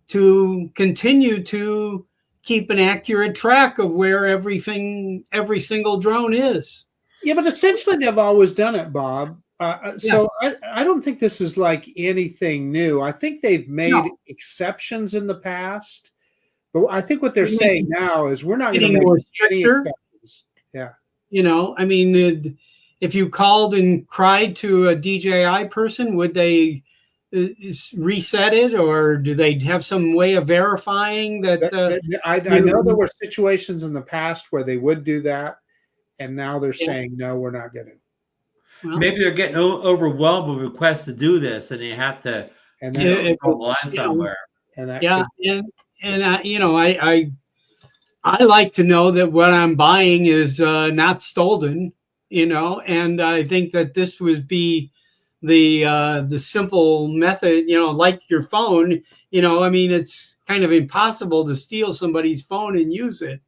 C: to continue to keep an accurate track of where every single drone is?
B: Yeah, but essentially they've always done it, Bob. So I don't think this is like anything new. I think they've made exceptions in the past. But I think what they're saying now is we're not going to make
C: more
B: any
C: stricter.
B: exceptions. Yeah.
C: If you called and cried to a DJI person, would they reset it, or do they have some way of verifying that?
B: I know there were situations in the past where they would do that, and now they're saying, no, we're not going to.
A: Well, maybe they're getting overwhelmed with requests to do this, and they have to draw the line somewhere.
C: I like to know that what I'm buying is not stolen, and I think that this would be the simple method, like your phone, it's kind of impossible to steal somebody's phone and use it.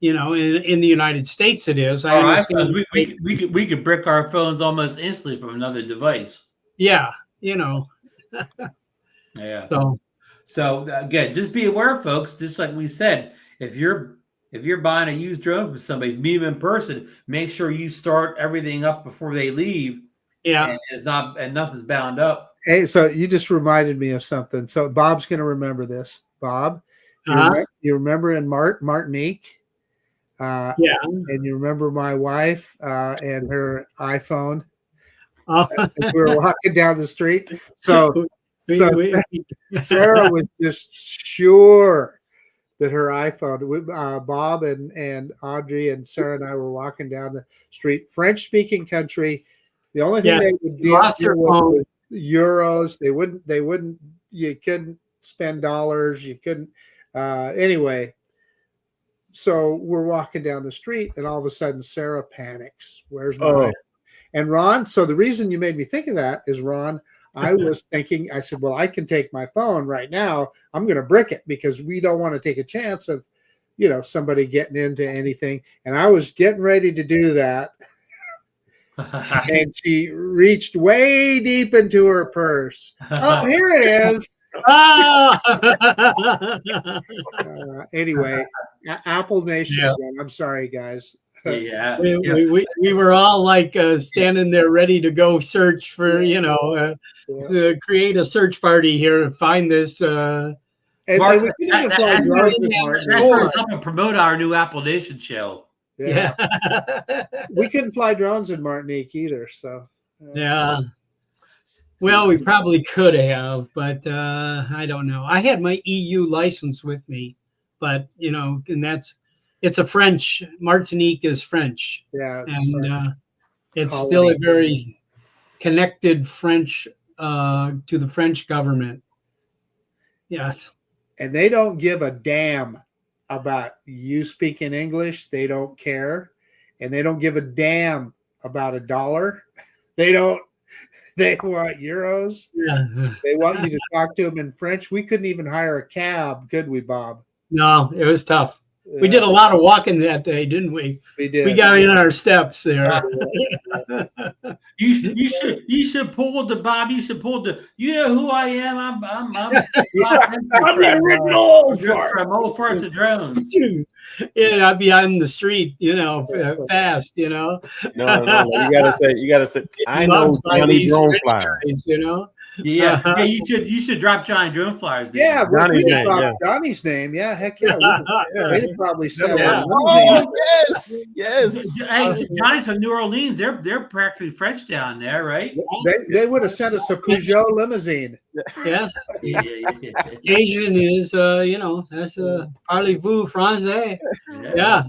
C: In the United States, it is.
A: We could brick our phones almost instantly from another device.
C: Yeah,
A: Yeah. So again, just be aware, folks. Just like we said, if you're buying a used drone from somebody, meet them in person. Make sure you start everything up before they leave.
C: Yeah,
A: and nothing's bound up.
B: Hey, so you just reminded me of something. So Bob's going to remember this. Bob, you remember in Martinique? And you remember my wife and her iPhone?
C: Oh.
B: We were walking down the street. So Sarah was just sure that her iPhone, Bob and Audrey and Sarah and I were walking down the street, French-speaking country. The only thing they would deal with was euros. They wouldn't, you couldn't spend dollars. You couldn't, anyway. So we're walking down the street and all of a sudden Sarah panics. Where's my iPhone? And Ron, so the reason you made me think of that is, Ron, I was thinking, I said, well, I can take my phone right now. I'm going to brick it because we don't want to take a chance of, somebody getting into anything. And I was getting ready to do that. And she reached way deep into her purse. Oh, here it is. Anyway, Apple Nation. Again. I'm sorry, guys.
A: Yeah,
C: we were all like standing there ready to go search for, to create a search party here to find this.
A: Mark, that's helping promote our new Apple Nation show.
B: Yeah. We couldn't fly drones in Martinique either. So,
C: yeah. Well, we probably could have, but I don't know. I had my EU license with me, but, and it's a French. Martinique is French.
B: Yeah.
C: And it's still a very connected French to the French government. Yes.
B: And they don't give a damn about you speaking English. They don't care. And they don't give a damn about $1. They want euros.
C: Yeah.
B: They want you to talk to them in French. We couldn't even hire a cab, could we, Bob?
C: No, it was tough. We did a lot of walking that day, didn't we?
B: We did.
C: We got in our steps there.
A: You should pull the Bob. You should pull the. You know who I am. I'm
B: the original
A: from Old Forest of Drones.
C: Yeah, I'd be on the street, fast,
F: No, you gotta say. I know Johnny Drone Flyer.
A: Yeah, you should drop Johnny Drone Flyers.
B: Yeah, Johnny's name. Yeah, heck yeah. They'd probably sell.
F: Oh, yes.
A: Hey, Johnny's from New Orleans. They're practically French down there, right?
B: They would have sent us a Peugeot limousine.
C: Yes. Asian is, that's parlez-vous français? Yeah.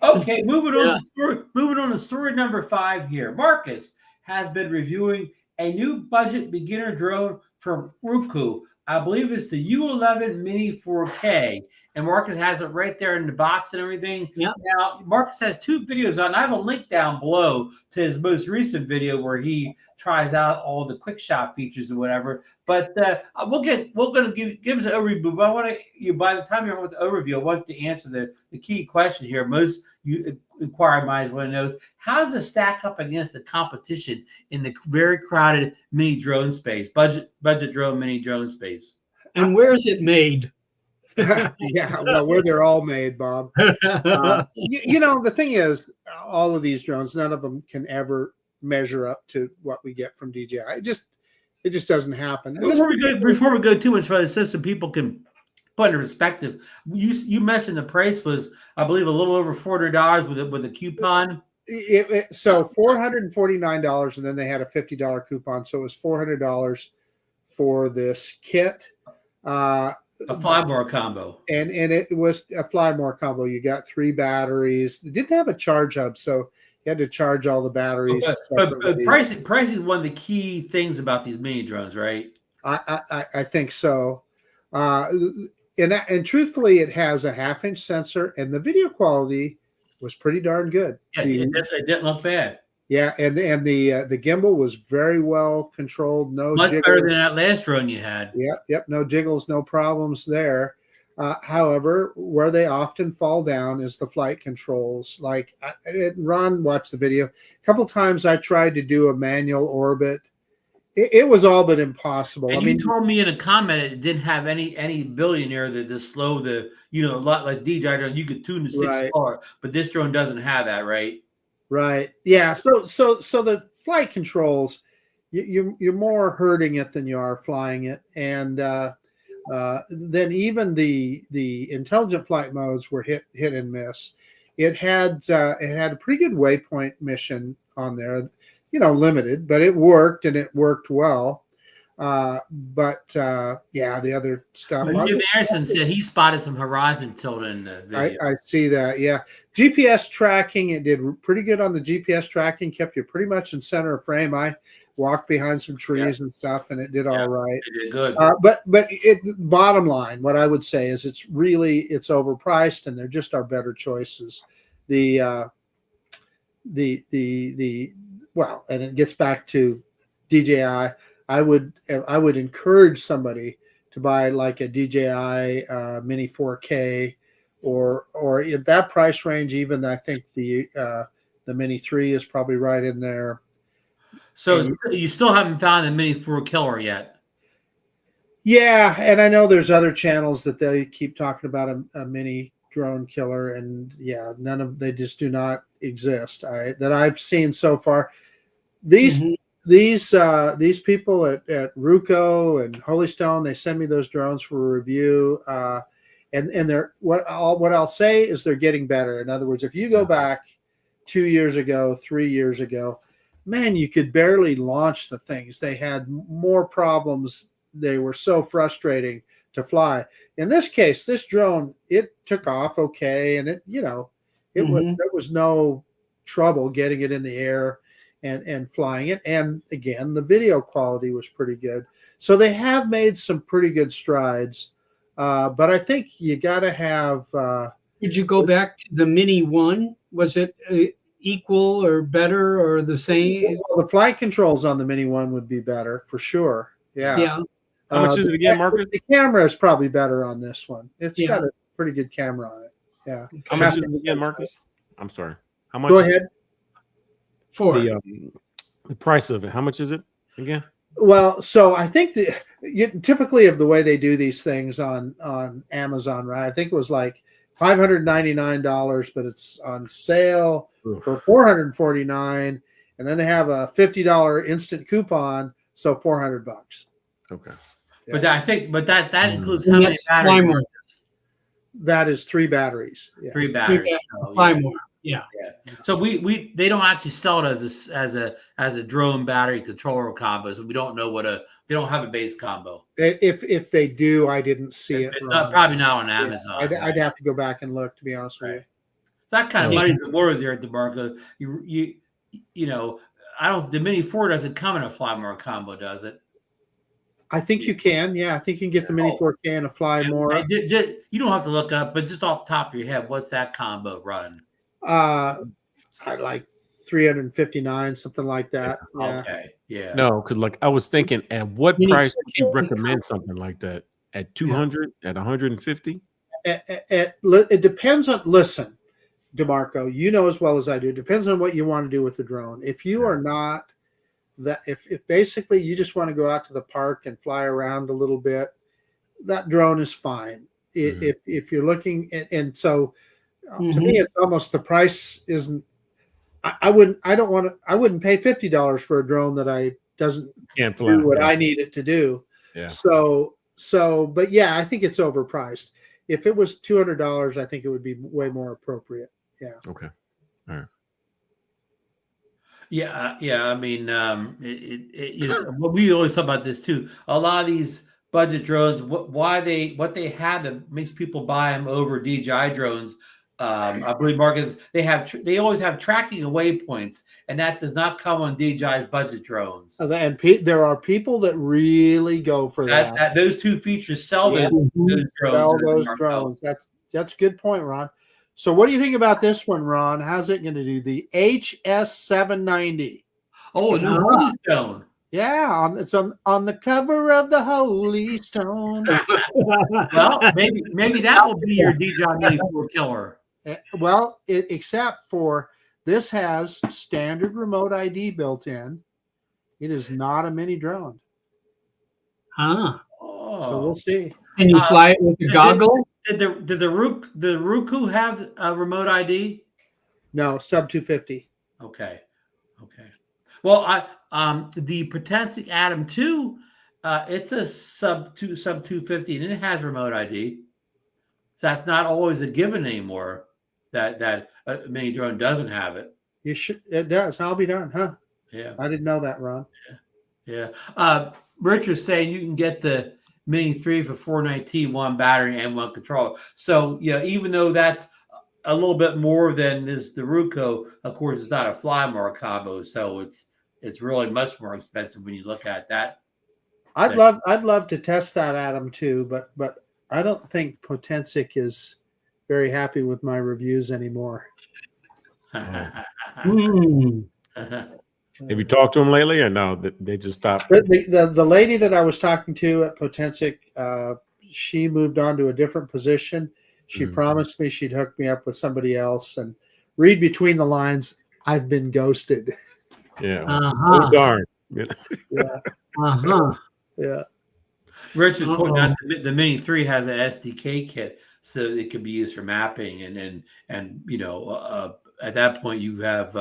A: Okay, moving on to story number 5 here. Marcus has been reviewing a new budget beginner drone from Roku. I believe it's the U11 Mini 4K. And Marcus has it right there in the box and everything.
C: Yep. Now,
A: Marcus has 2 videos on. I have a link down below to his most recent video where he tries out all the quick shot features and whatever. But we're going to give us an overview. But I want to, by the time you're with the overview, I want to answer the key question here. Most inquiring minds want to know, how does it stack up against the competition in the very crowded mini drone space, budget drone, mini drone space?
C: And where is it made?
B: Yeah, well, where they're all made, Bob. The thing is, all of these drones, none of them can ever measure up to what we get from DJI. It just doesn't happen.
A: Before we go too much further, so some people can put in perspective, you mentioned the price was, I believe, a little over $400 with a coupon.
B: So $449, and then they had a $50 coupon, so it was $400 for this kit.
A: A Flymore combo.
B: And it was a Flymore combo. You got 3 batteries. It didn't have a charge hub, so you had to charge all the batteries.
A: But pricing is one of the key things about these mini drones, right?
B: I think so. And truthfully, it has a 1/2-inch sensor, and the video quality was pretty darn good.
A: Yeah, it didn't look bad.
B: Yeah, and the gimbal was very well controlled.
A: Much better than that last drone you had.
B: Yep. No jiggles, no problems there. However, where they often fall down is the flight controls. Like Ron watched the video. A couple times I tried to do a manual orbit. It was all but impossible.
A: And you told me in a comment it didn't have any ability in there to slow the, a lot like DJI drone, you could tune the 6R, but this drone doesn't have that, right?
B: Right. Yeah. So the flight controls, you're more hurting it than you are flying it, and then even the intelligent flight modes were hit and miss. It had a pretty good waypoint mission on there. limited, but it worked and it worked well. Yeah, the other stuff.
A: Jim Anderson said he spotted some horizon tilt in the video.
B: I see that. Yeah. GPS tracking, it did pretty good on the GPS tracking, kept you pretty much in center of frame. I walked behind some trees and stuff, and it did all right.
A: It did good.
B: But bottom line, what I would say is it's overpriced, and there just are better choices. Well, and it gets back to DJI. I would encourage somebody to buy like a DJI Mini 4K, or in that price range. Even I think the Mini 3 is probably right in there.
A: So you still haven't found a Mini 4 killer yet?
B: Yeah, and I know there's other channels that they keep talking about a mini drone killer, and yeah, they just do not exist that I've seen so far. These people at Ruco and Holystone, they send me those drones for a review, and they're what I'll say is they're getting better. In other words, if you go back 2 years ago, 3 years ago, man, you could barely launch the things. They had more problems. They were so frustrating to fly. In this case, this drone, it took off okay, and there was no trouble getting it in the air and flying it. And again, the video quality was pretty good. So they have made some pretty good strides. But I think you got to have.
C: Would you go back to the Mini 1? Was it equal or better or the same?
B: Well, the flight controls on the Mini 1 would be better for sure. Yeah.
C: Yeah.
F: How much is it again, Marcus?
B: The camera is probably better on this one. It's got a pretty good camera on it. Yeah.
F: How much is it again, Marcus? I'm sorry. How much?
B: Go ahead.
F: The price of it. How much is it again?
B: Well, so I think typically of the way they do these things on Amazon, right? I think it was like $599, but it's on sale for $449, and then they have a $50 instant coupon, so $400.
F: Okay.
B: Yeah.
A: But that includes how many batteries?
B: That is 3 batteries. Yeah.
A: 3 batteries.
C: Fly more. Yeah.
A: So they don't actually sell it as a drone battery controller combo. So we don't know they don't have a base combo.
B: If they do, I didn't see it.
A: It's probably not on Amazon.
B: I'd have to go back and look, to be honest with you.
A: So that kind of muddies the water there at DeMarco. The Mini 4 doesn't come in a fly more combo, does it?
B: I think you can. Yeah, I think you can get the Mini 4K and a fly more.
A: You don't have to look up, but just off the top of your head, what's that combo run?
B: I like 359, something like that. Yeah.
A: Okay. Yeah.
F: No, because I was thinking, at what price would you recommend something like that? At 200? At 150?
B: It depends on. Listen, DeMarco, you know as well as I do. It depends on what you want to do with the drone. If you are not that, if basically you just want to go out to the park and fly around a little bit, that drone is fine. If you're looking so. To me, it's almost the price isn't. I wouldn't pay $50 for a drone that can't do what I need it to do. Yeah. But yeah, I think it's overpriced. If it was $200, I think it would be way more appropriate. Yeah.
F: Okay. All right.
A: Yeah. I mean, we always talk about this too. A lot of these budget drones, what they had that makes people buy them over DJI drones. I believe, Marcus, they always have tracking waypoints, and that does not come on DJI's budget drones.
B: And there are people that really go for that.
A: Those 2 features sell those drones.
B: Sell those drones. That's a good point, Ron. So what do you think about this one, Ron? How's it going to do? The HS790.
A: Oh, no, Holy Stone.
B: Yeah, it's on the cover of the Holy Stone.
A: Well, maybe that will be your DJI Mini 4 killer.
B: Well, except for this has standard remote ID built in. It is not a mini drone.
C: So
B: we'll see.
C: Can you fly it with the goggles?
A: Did the Roku have a remote ID?
B: No, sub 250.
A: Okay. Well, the Potensic Atom 2, it's a sub 250, and it has remote ID. So that's not always a given anymore. That a mini drone doesn't have it.
B: You should. It does. I'll be darned, huh?
A: Yeah.
B: I didn't know that, Ron.
A: Yeah. Richard's saying you can get the Mini 3 for $419, one battery and one controller. So, even though that's a little bit more than the Ruco, of course, it's not a Flymore combo, so it's really much more expensive when you look at that.
B: I'd love to test that, Adam, too, but I don't think Potensic is very happy with my reviews anymore.
F: Have you talked to them lately, or no? They just stopped.
B: The lady that I was talking to at Potensic, she moved on to a different position. She promised me she'd hook me up with somebody else. And read between the lines, I've been ghosted.
F: Yeah. Oh, darn.
B: Yeah. Yeah.
A: Richard pointing out the Mini 3 has an SDK kit, so it can be used for mapping, and at that point you have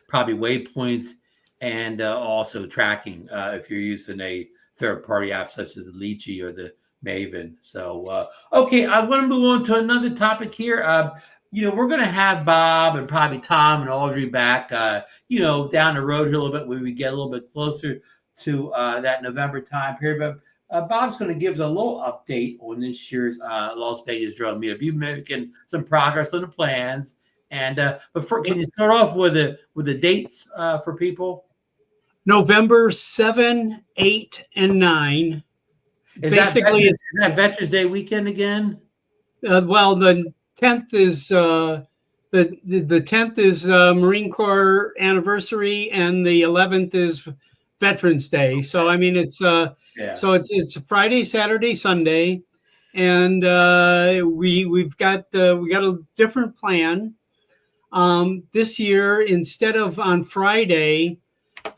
A: probably waypoints and also tracking if you're using a third-party app such as the Lychee or the Maven. So okay, I want to move on to another topic here. We're going to have Bob and probably Tom and Audrey back down the road here a little bit when we get a little bit closer to that November time period. But Bob's going to give us a little update on this year's Las Vegas drone meetup. You've been making some progress on the plans, and can you start off with the dates for people?
C: November 7, 8, and 9.
A: Is that Veterans Day weekend again?
C: Well, the 10th is the 10th is Marine Corps anniversary, and the 11th is Veterans Day. So I mean, it's so it's Friday, Saturday, Sunday, and we've got a different plan. This year, instead of on Friday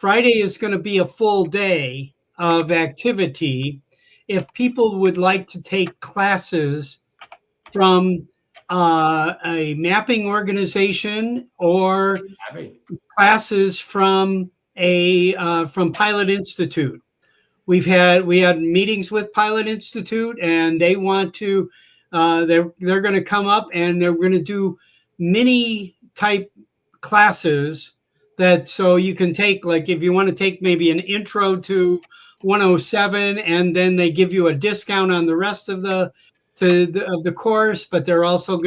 C: is going to be a full day of activity. If people would like to take classes from a mapping organization or classes from from Pilot Institute, we had meetings with Pilot Institute, and they want to they're going to come up and they're going to do mini type classes that so you can take, like if you want to take maybe an intro to 107, and then they give you a discount on the rest of the course, but they're also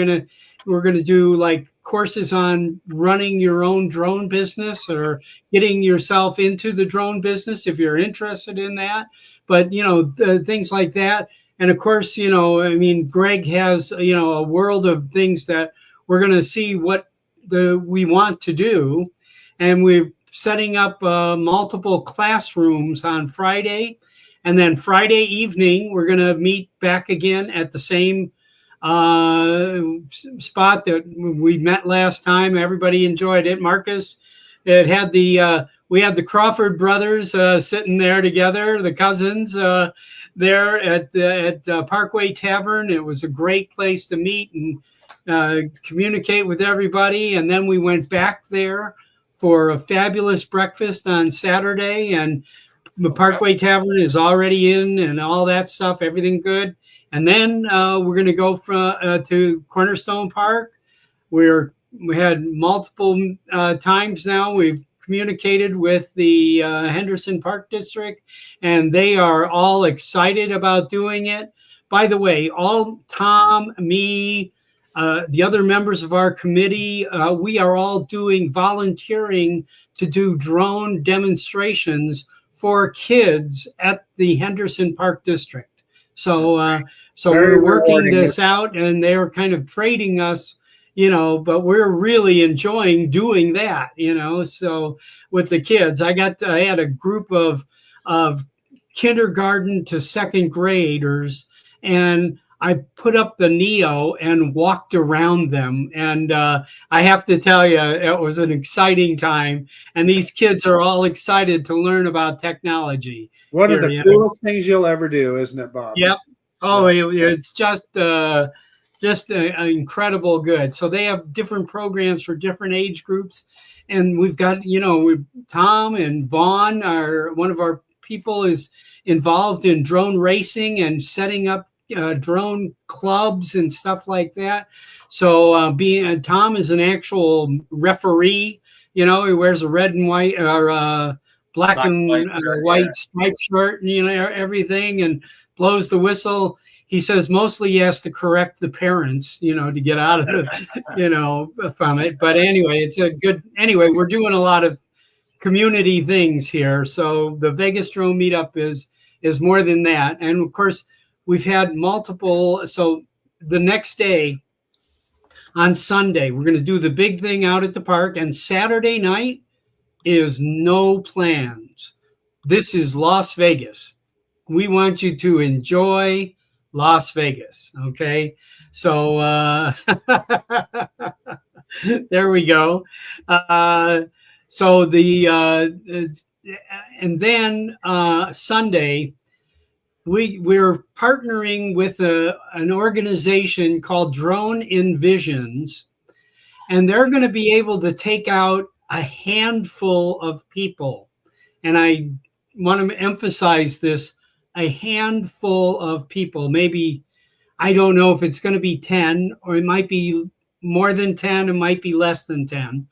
C: we're going to do like courses on running your own drone business or getting yourself into the drone business if you're interested in that. But things like that. And of course, Greg has a world of things that we're going to see what we want to do, and we're setting up multiple classrooms on Friday, and then Friday evening we're going to meet back again at the same spot that we met last time. Everybody enjoyed it. Marcus, we had the Crawford brothers sitting there together, the cousins there at Parkway Tavern. It was a great place to meet and communicate with everybody. And then we went back there for a fabulous breakfast on Saturday, and the Parkway Tavern is already in and all that stuff, everything good. And then we're going to go to Cornerstone Park. We had multiple times now. We've communicated with the Henderson Park District, and they are all excited about doing it. By the way, all Tom, me, the other members of our committee, we are all doing volunteering to do drone demonstrations for kids at the Henderson Park District. So we're working this out, and they're kind of trading us, but we're really enjoying doing that, so with the kids. I had a group of kindergarten to second graders, and I put up the Neo and walked around them. And I have to tell you, it was an exciting time. And these kids are all excited to learn about technology.
B: One of the coolest things you'll ever do, isn't it, Bob?
C: Yep. Oh, it's just incredible good. So they have different programs for different age groups. And we've got, Tom and Vaughn, one of our people is involved in drone racing and setting up drone clubs and stuff like that. So Tom is an actual referee You know, he wears a red and white or black and white striped shirt, and you know everything, and blows the whistle. He says mostly he has to correct the parents, you know, to get out of the, you know, from it. But anyway, it's a good. Anyway, we're doing a lot of community things here. So the Vegas Drone Meetup is more than that, and of course we've had multiple. So the next day, on Sunday, we're going to do the big thing out at the park, and Saturday night is no plans. This is Las Vegas. We want you to enjoy Las Vegas. Okay. So there we go. So and then Sunday, we're partnering with an organization called Drone Envisions, and they're going to be able to take out a handful of people. And I want to emphasize this, a handful of people. Maybe, I don't know if it's going to be 10, or it might be more than 10, it might be less than 10.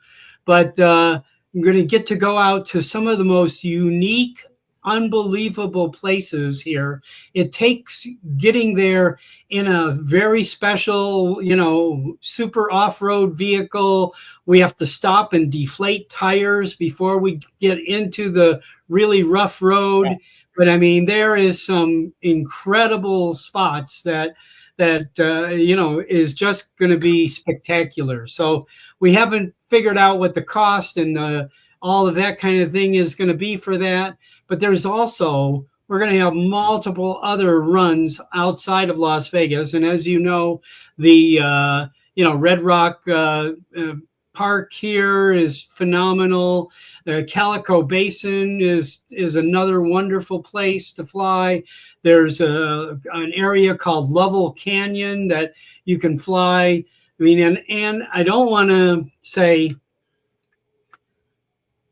C: But I'm going to get to go out to some of the most unique, unbelievable places here. It takes getting there in a very special, you know, super off-road vehicle. We have to stop and deflate tires before we get into the really rough road. But I mean, there is some incredible spots that you know, is just going to be spectacular. So we haven't figured out what the cost and all of that kind of thing is going to be for that. But there's also, we're going to have multiple other runs outside of Las Vegas. And as you know, the, you know, Red Rock Park here is phenomenal. The Calico Basin is another wonderful place to fly. There's an area called Lovell Canyon that you can fly. I mean, and I don't want to say,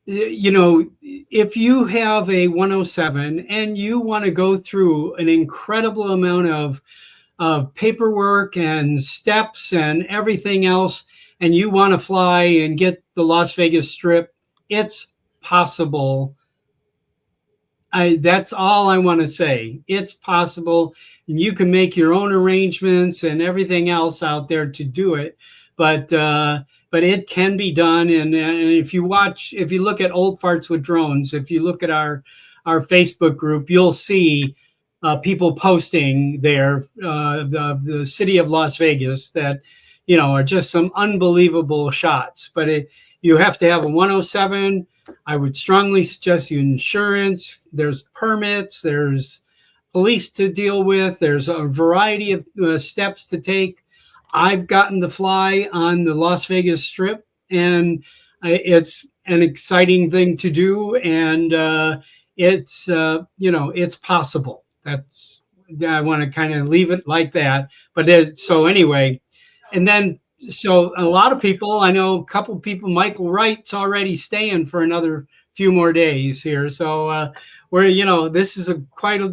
C: you know, if you have a 107 and you want to go through an incredible amount of paperwork and steps and everything else, and you want to fly and get the Las Vegas Strip, it's possible. That's all I want to say. It's possible, and you can make your own arrangements and everything else out there to do it. But it can be done. And if you look at Old Farts with Drones, if you look at our Facebook group, you'll see people posting there, the city of Las Vegas, that, you know, are just some unbelievable shots. But you have to have a 107. I would strongly suggest you insurance. There's permits. There's police to deal with. There's a variety of steps to take. I've gotten to fly on the Las Vegas Strip, and it's an exciting thing to do. And it's, you know, it's possible. I want to kind of leave it like that. But so anyway, and then, so a lot of people, I know a couple people, Michael Wright's already staying for another few more days here. So we're, you know, this is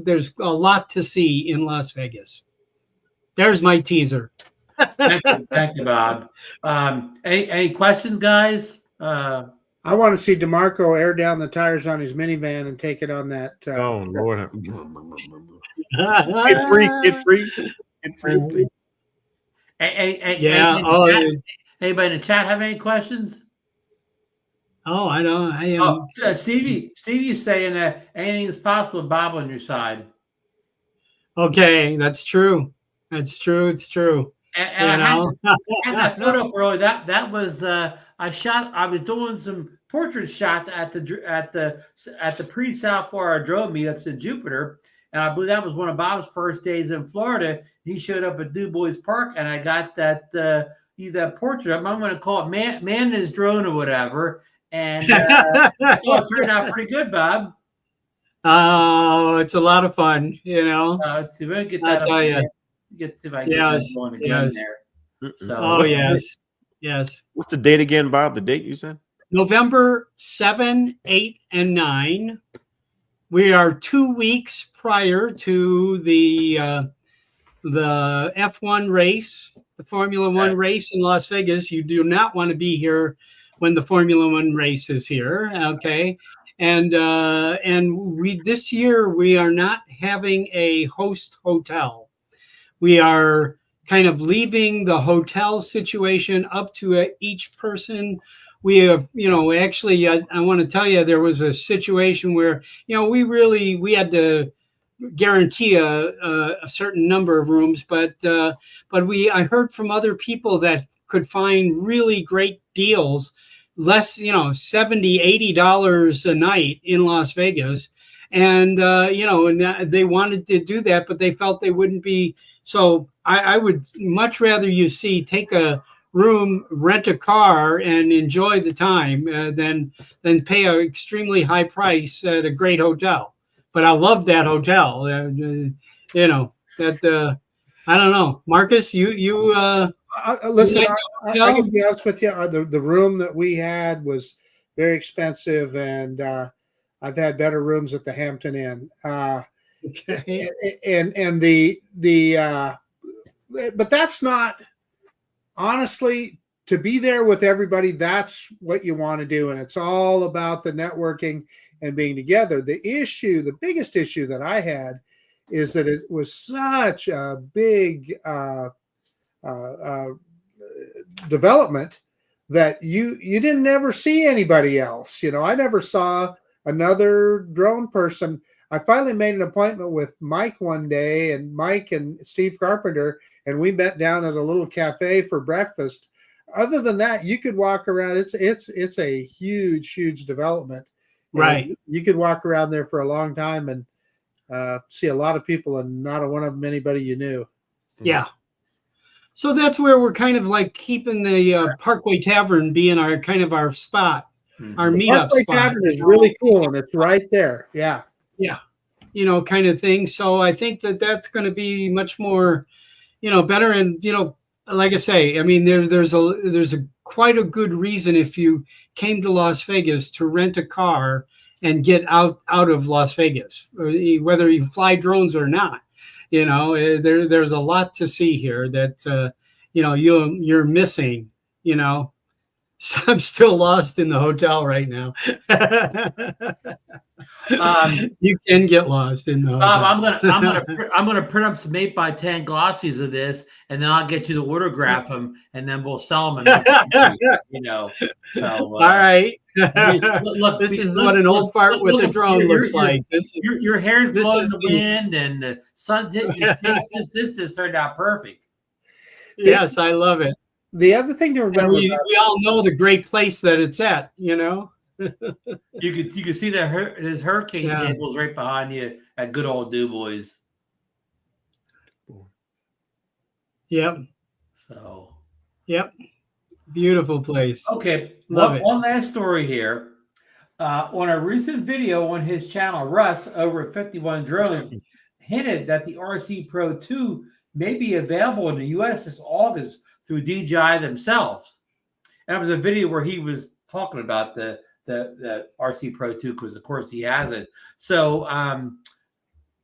C: there's a lot to see in Las Vegas. There's my teaser.
A: Thank you, Bob. Any questions, guys?
B: I want to see DeMarco air down the tires on his minivan and take it on that.
F: Oh Lord! Get free, please.
A: Yeah. Anybody in the chat have any questions?
C: Oh, I don't.
A: Stevie's saying that anything is possible with Bob on your side.
C: Okay, that's true. It's true.
A: And I had that photo up early. That was I was doing some portrait shots at the pre-sale for our drone meetups in Jupiter, and I believe that was one of Bob's first days in Florida. He showed up at Du Bois Park, and I got that portrait. I'm going to call it man and his drone or whatever, and I thought it turned out pretty good, Bob.
C: Oh, it's a lot of fun, you know.
A: Let's see, we're gonna get that up. Get see if I can get one again there. So,
C: yes.
F: What's the date again, Bob? The date you said?
C: November 7, 8, and 9. We are 2 weeks prior to the F1 race, the Formula One race in Las Vegas. You do not want to be here when the Formula One race is here. Okay. And we this year we are not having a host hotel. We are kind of leaving the hotel situation up to each person. We have, actually, I want to tell you, there was a situation where, we had to guarantee a certain number of rooms, but I heard from other people that could find really great deals, less, $70, $80 a night in Las Vegas. And, and they wanted to do that, but they felt they wouldn't be. So I would much rather you take a room, rent a car, and enjoy the time than pay an extremely high price at a great hotel. But I love that hotel. I don't know, Marcus.
B: Listen, I can be honest with you. The room that we had was very expensive, and I've had better rooms at the Hampton Inn.
C: Okay.
B: And but that's not, honestly, to be there with everybody. That's what you want to do, and it's all about the networking and being together. The biggest issue that I had is that it was such a big development that you didn't ever see anybody else. I never saw another drone person. I finally made an appointment with Mike one day, and Mike and Steve Carpenter, and we met down at a little cafe for breakfast. Other than that, you could walk around. It's a huge development.
C: Right.
B: You could walk around there for a long time and see a lot of people, and not one of them anybody you knew.
C: Yeah. So that's where we're kind of like keeping the Parkway Tavern being our spot, our meetup
B: Parkway
C: spot.
B: Tavern is really cool, and it's right there. Yeah.
C: Yeah. Kind of thing. So I think that's going to be much more, better. And, like I say, I mean, there's a quite a good reason if you came to Las Vegas to rent a car and get out of Las Vegas, whether you fly drones or not. There's a lot to see here that you're missing. So I'm still lost in the hotel right now. You can get lost in the hotel.
A: I'm gonna print up some 8x10 glossies of this, and then I'll get you to autograph them, and then we'll sell them. So,
C: all right. Look, this is what an old fart with a drone looks like.
A: Your hair's blowing in the wind, and the sun's hitting your face. This just turned out perfect.
C: Yes, I love it.
B: The other thing to remember,
C: we all know the great place that it's at.
A: You can see that his hurricane tables right behind you at good old DuBois.
C: Yep.
A: So.
C: Yep. Beautiful place.
A: Okay.
C: Love it.
A: One last story here. On a recent video on his channel, Russ over at 51 Drones hinted that the RC Pro 2 may be available in the U.S. this August through DJI themselves. And it was a video where he was talking about the RC Pro 2, because of course he has it. So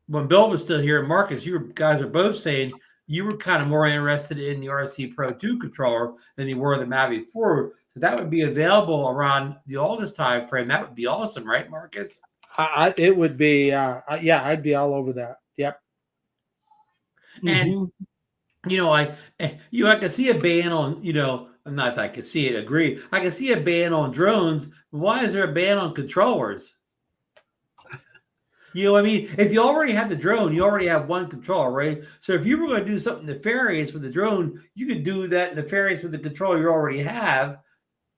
A: when Bill was still here, Marcus, you guys are both saying you were kind of more interested in the RC Pro 2 controller than you were the Mavic 4. So that would be available around the August time frame. That would be awesome, right, Marcus?
B: It would be, I'd be all over that. Yep.
A: And I can see a ban on, not that I can see it, agree. I can see a ban on drones. Why is there a ban on controllers? You know what I mean? If you already have the drone, you already have one controller, right? So if you were going to do something nefarious with the drone, you could do that nefarious with the controller you already have.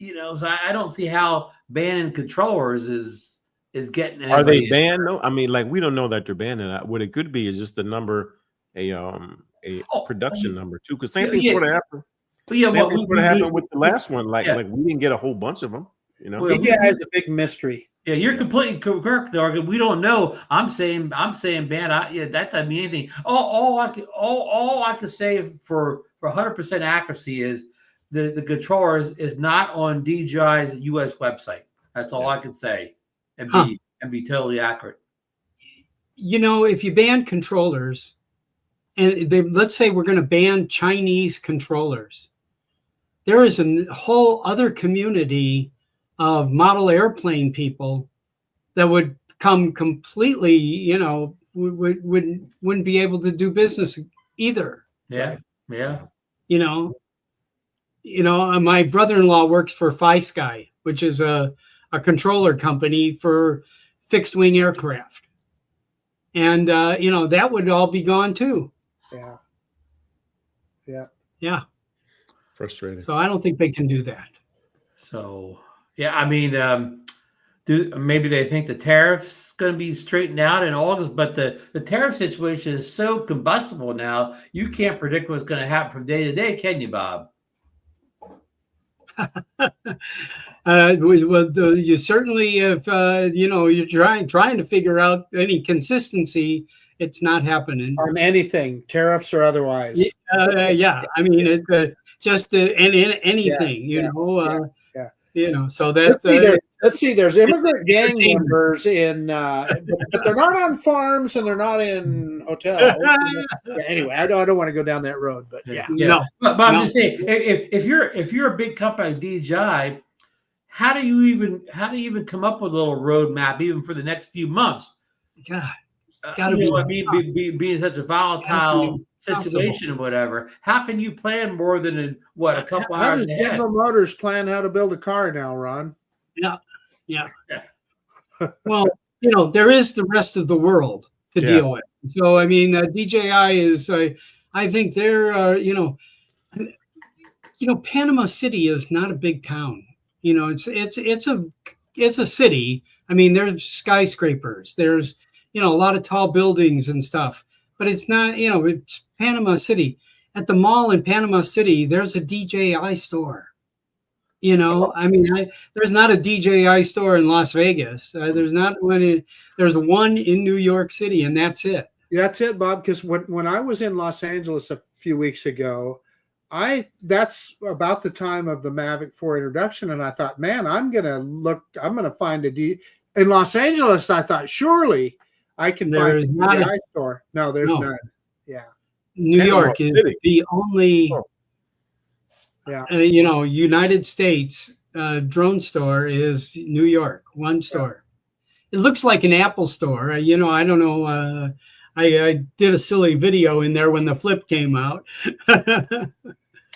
A: So I don't see how banning controllers is getting.
F: Are they banned? No, I mean, like, we don't know that they're banned. What it could be is just a number, a production number too. Because same thing sort of happened. But same thing sort of happened with the last one. Like we didn't get a whole bunch of them.
B: DJI is a big mystery.
A: Yeah, you're completely correct, Dorgan. We don't know. I'm saying ban. That doesn't mean anything. All I can say for 100% accuracy is the controller is not on DJI's U.S. website. That's all I can say, and be totally accurate.
C: If you ban controllers, and let's say we're going to ban Chinese controllers, there is a whole other community of model airplane people that would come completely, you know, wouldn't be able to do business either.
A: Yeah. Yeah.
C: You know, my brother-in-law works for FiSky, which is a controller company for fixed wing aircraft. And, you know, that would all be gone too.
B: Yeah. Yeah.
C: Yeah.
F: Frustrating.
C: So I don't think they can do that.
A: So, yeah, I mean, maybe they think the tariff's going to be straightened out in August, but the tariff situation is so combustible now, you can't predict what's going to happen from day to day, can you, Bob?
C: Well, you certainly, if you know, you're trying to figure out any consistency, it's not happening
B: On anything, tariffs or otherwise.
C: Yeah, I mean, just anything, you know. You know, so that's
B: let's see. There's immigrant gang members in, but they're not on farms and they're not in hotels. Anyway, I don't want to go down that road, but yeah.
C: No.
A: But I'm just saying, if you're a big company like DJI, how do you even come up with a little roadmap even for the next few months?
C: God,
A: being such a volatile situation or whatever, how can you plan more than a couple
B: How
A: hours
B: does
A: ahead?
B: General Motors plan how to build a car now, Ron?
C: Yeah. Well, you know, there is the rest of the world to deal with. So, I mean, DJI is, I think they're, you know, Panama City is not a big town. You know, it's a city. I mean, there's skyscrapers. There's, you know, a lot of tall buildings and stuff, but it's not, you know, it's Panama City. At the mall in Panama City, there's a DJI store. You know, I mean, there's not a DJI store in Las Vegas. There's not one. There's one in New York City, and that's it.
B: That's it, Bob. Because when I was in Los Angeles a few weeks ago, that's about the time of the Mavic 4 introduction, and I thought, man, I'm gonna find in Los Angeles. I thought surely I can find a DJI store. No, there's none. Yeah,
C: New York is the only. You know, United States drone store is New York, one store. It looks like an Apple store. You know, I don't know. I did a silly video in there when the flip came out.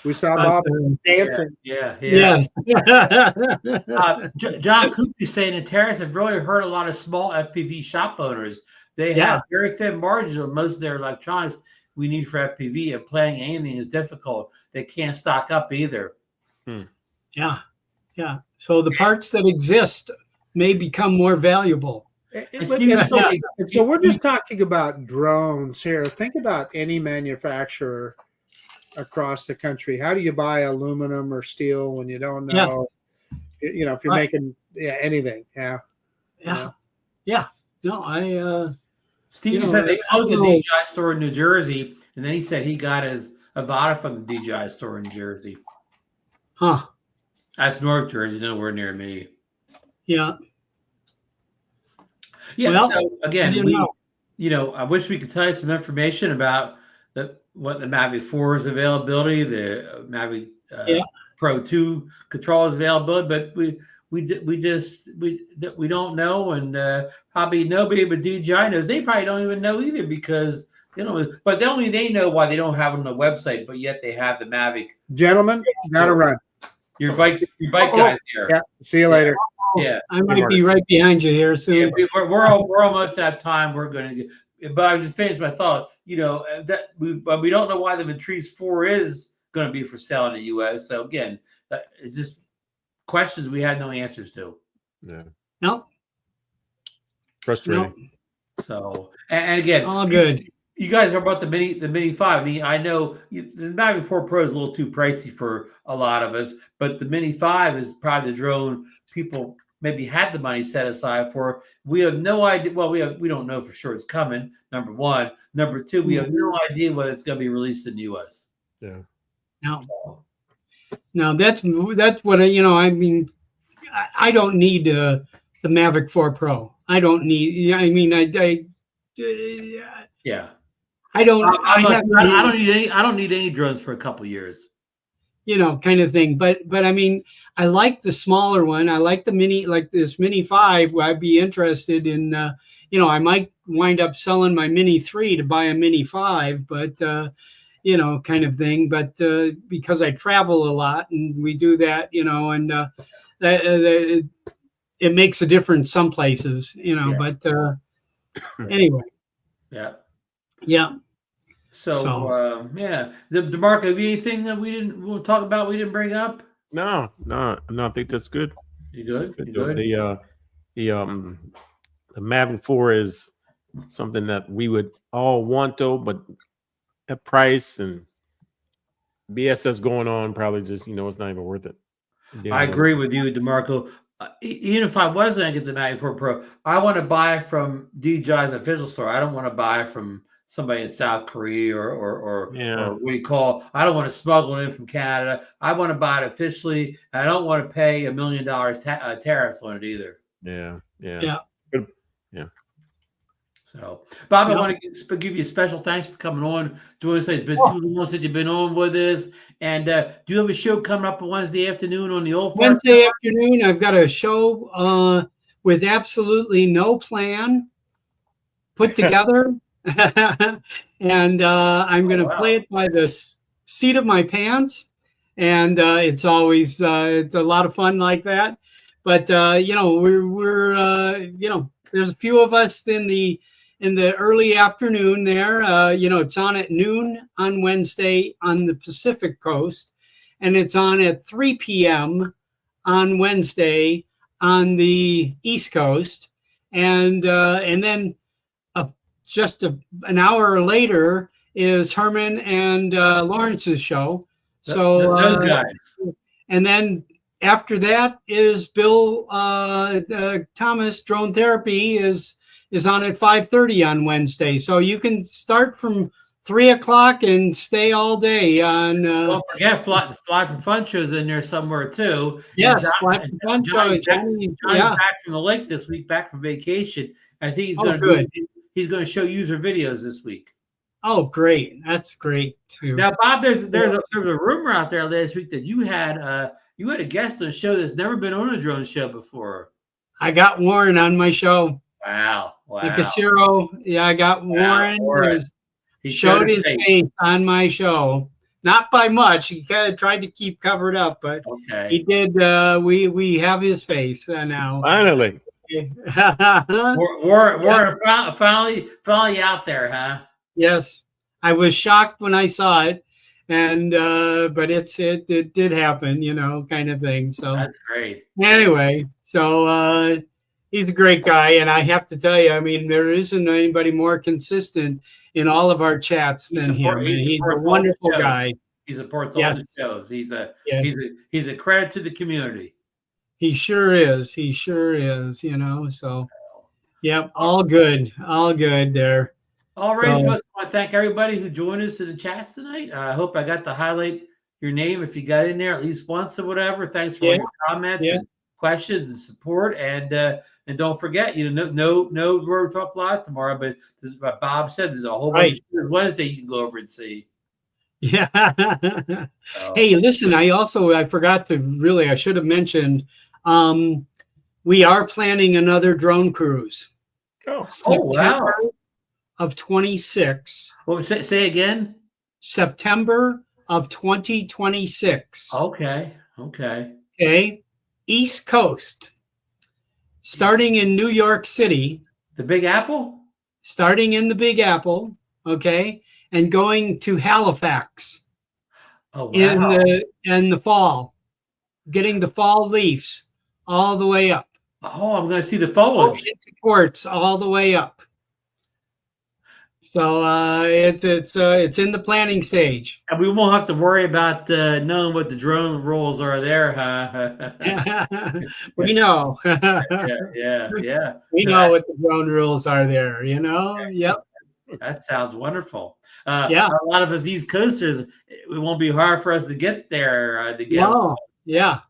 B: We saw Bob dancing.
A: Yeah.
C: Yes.
A: John Coopy saying the tariffs have really hurt a lot of small FPV shop owners. They have very thin margins on most of their electronics we need for FPV, and planning anything is difficult. They can't stock up either.
C: Yeah. So the parts that exist may become more valuable.
B: So we're just talking about drones here. Think about any manufacturer across the country. How do you buy aluminum or steel when you don't know? You know, if you're making anything. Yeah.
C: No,
A: Steve said they closed the DJI store in New Jersey, and then he said he got his Avata from the DJI store in Jersey.
C: Huh.
A: That's North Jersey, nowhere near me.
C: Yeah.
A: Yeah.
C: Well,
A: so again, I wish we could tell you some information about what the Mavic 4's availability, the Mavic Pro 2 controller's availability, but we don't know, and probably nobody but DJI knows. They probably don't even know either, because they don't. But they know why they don't have it on the website, but yet they have the Mavic.
B: Gentlemen, gotta run.
A: Your bike guys here.
B: Yeah. See you later.
A: Yeah,
C: I might be right behind you here soon.
A: Yeah, we're almost at time. We're going to get, but I was just finished my thought. You know, but we don't know why the Matrice 4 is going to be for sale in the U.S. So again, it's just questions we had no answers to.
F: Yeah.
C: No.
F: Frustrating.
A: No. So and again,
C: all good.
A: You guys are about the Mini 5. I mean, I know the Mavic 4 Pro is a little too pricey for a lot of us, but the Mini 5 is probably the drone people maybe had the money set aside for. We have no idea. Well, we don't know for sure it's coming. Number one. Number two, we have no idea whether it's going to be released in the U.S.
F: Yeah.
C: No, that's what I mean, I don't need the Mavic 4 Pro. I don't need. I mean,
A: yeah.
C: I don't.
A: I don't need any drones for a couple of years.
C: kind of thing. But I mean, I like the smaller one. I like the mini, like this Mini 5. Where I'd be interested in, I might wind up selling my Mini 3 to buy a Mini 5, but, kind of thing. But because I travel a lot and we do that, and it makes a difference some places, but anyway.
A: Yeah.
C: Yeah.
A: So. Yeah. DeMarco, have you anything that we'll talk about we didn't bring up?
F: No, I think that's good.
A: You good?
F: Good.
A: You good?
F: The Mavic 4 is something that we would all want, though, but at price and BS that's going on, probably just it's not even worth it.
A: I agree with you, DeMarco. Even if I wasn't going to get the Mavic 4 Pro, I want to buy from DJI's official store. I don't want to buy from somebody in South Korea or what do you call? I don't want to smuggle it in from Canada. I want to buy it officially. I don't want to pay $1 million tariffs on it either.
F: Yeah.
A: So, Bob, I want to give you a special thanks for coming on. Joining us. It's been too long since you've been on with us. And do you have a show coming up on Wednesday afternoon on the old
C: Wednesday afternoon? I've got a show with absolutely no plan put together. And I'm going to play it by the seat of my pants. And it's always it's a lot of fun like that. But we're there's a few of us in the early afternoon there. It's on at noon on Wednesday on the Pacific Coast, and it's on at 3 p.m. on Wednesday on the East Coast, and then just an hour later is Herman and Lawrence's show. So
A: those guys.
C: And then after that is Bill Thomas. Drone Therapy is on at 5:30 on Wednesday. So you can start from 3 o'clock and stay all day on.
A: Don't forget, Fly for Fun show's in there somewhere too.
C: Yes, Fly for Fun show.
A: Johnny's back from the lake this week, back from vacation. I think he's going to show user videos this week.
C: Oh, great! That's great too.
A: Now, Bob, there's a rumor out there last week that you had a guest on a show that's never been on a drone show before.
C: I got Warren on my show.
A: Wow.
C: Nicasero. Yeah, I got Warren. He showed his face on my show. Not by much. He kind of tried to keep covered up, but he did. We have his face now.
F: Finally.
A: Warren finally out there, huh?
C: Yes, I was shocked when I saw it, and but it did happen, kind of thing. So
A: that's great.
C: Anyway, so he's a great guy, and I have to tell you, I mean, there isn't anybody more consistent in all of our chats than him. He's a wonderful guy.
A: He supports all the shows. He's a credit to the community.
C: He sure is. He sure is. So yep, all good there.
A: All right, folks, I want to thank everybody who joined us in the chats tonight. I hope I got to highlight your name if you got in there at least once or whatever. Thanks for all your comments and questions and support. And don't forget, no Rotor Talk Live tomorrow, but this is what Bob said. There's a whole bunch of shows Wednesday you can go over and see.
C: Yeah. Hey, listen, I forgot to I should have mentioned, we are planning another drone cruise.
A: Wow.
C: Of 26.
A: What say again?
C: September of 2026.
A: Okay.
C: East Coast. Starting in New York City.
A: The Big Apple?
C: Starting in the Big Apple, okay, and going to Halifax.
A: Oh, wow.
C: in the fall. Getting the fall leaves all the way up.
A: Oh, I'm going to see the foliage.
C: Into ports all the way up. So it's in the planning stage,
A: and we won't have to worry about knowing what the drone rules are there, huh?
C: We know.
A: Yeah.
C: We know what the drone rules are there. Yep.
A: That sounds wonderful.
C: A
A: lot of us East Coasters, it won't be hard for us to get there.
C: Yeah.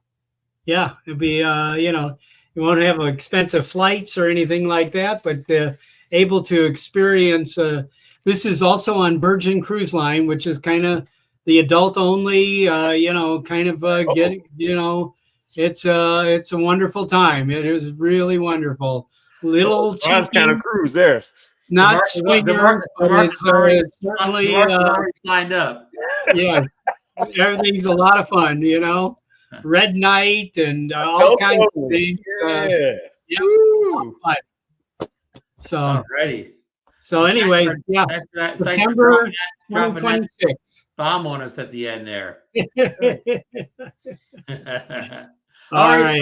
C: It'll be you won't have expensive flights or anything like that, but able to experience. This is also on Virgin Cruise Line, which is kind of the adult only, kind of get, it's a wonderful time. It is really wonderful. Little
F: That's kind of cruise there.
C: not swingers, but it's certainly
A: already signed up.
C: yeah, everything's a lot of fun, Red night and all kinds of things.
F: Yeah.
C: Fun. So
A: Alrighty.
C: So anyway, yeah,
A: Thanks for that.
C: September
A: Dropping that
C: 2026.
A: bomb on us at the end there.
C: All right.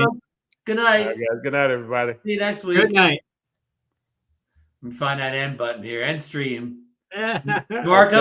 A: Good night.
F: All right, guys. Good night, everybody.
A: See you next week.
C: Good night.
A: Let me find that end button here. End stream. Mark,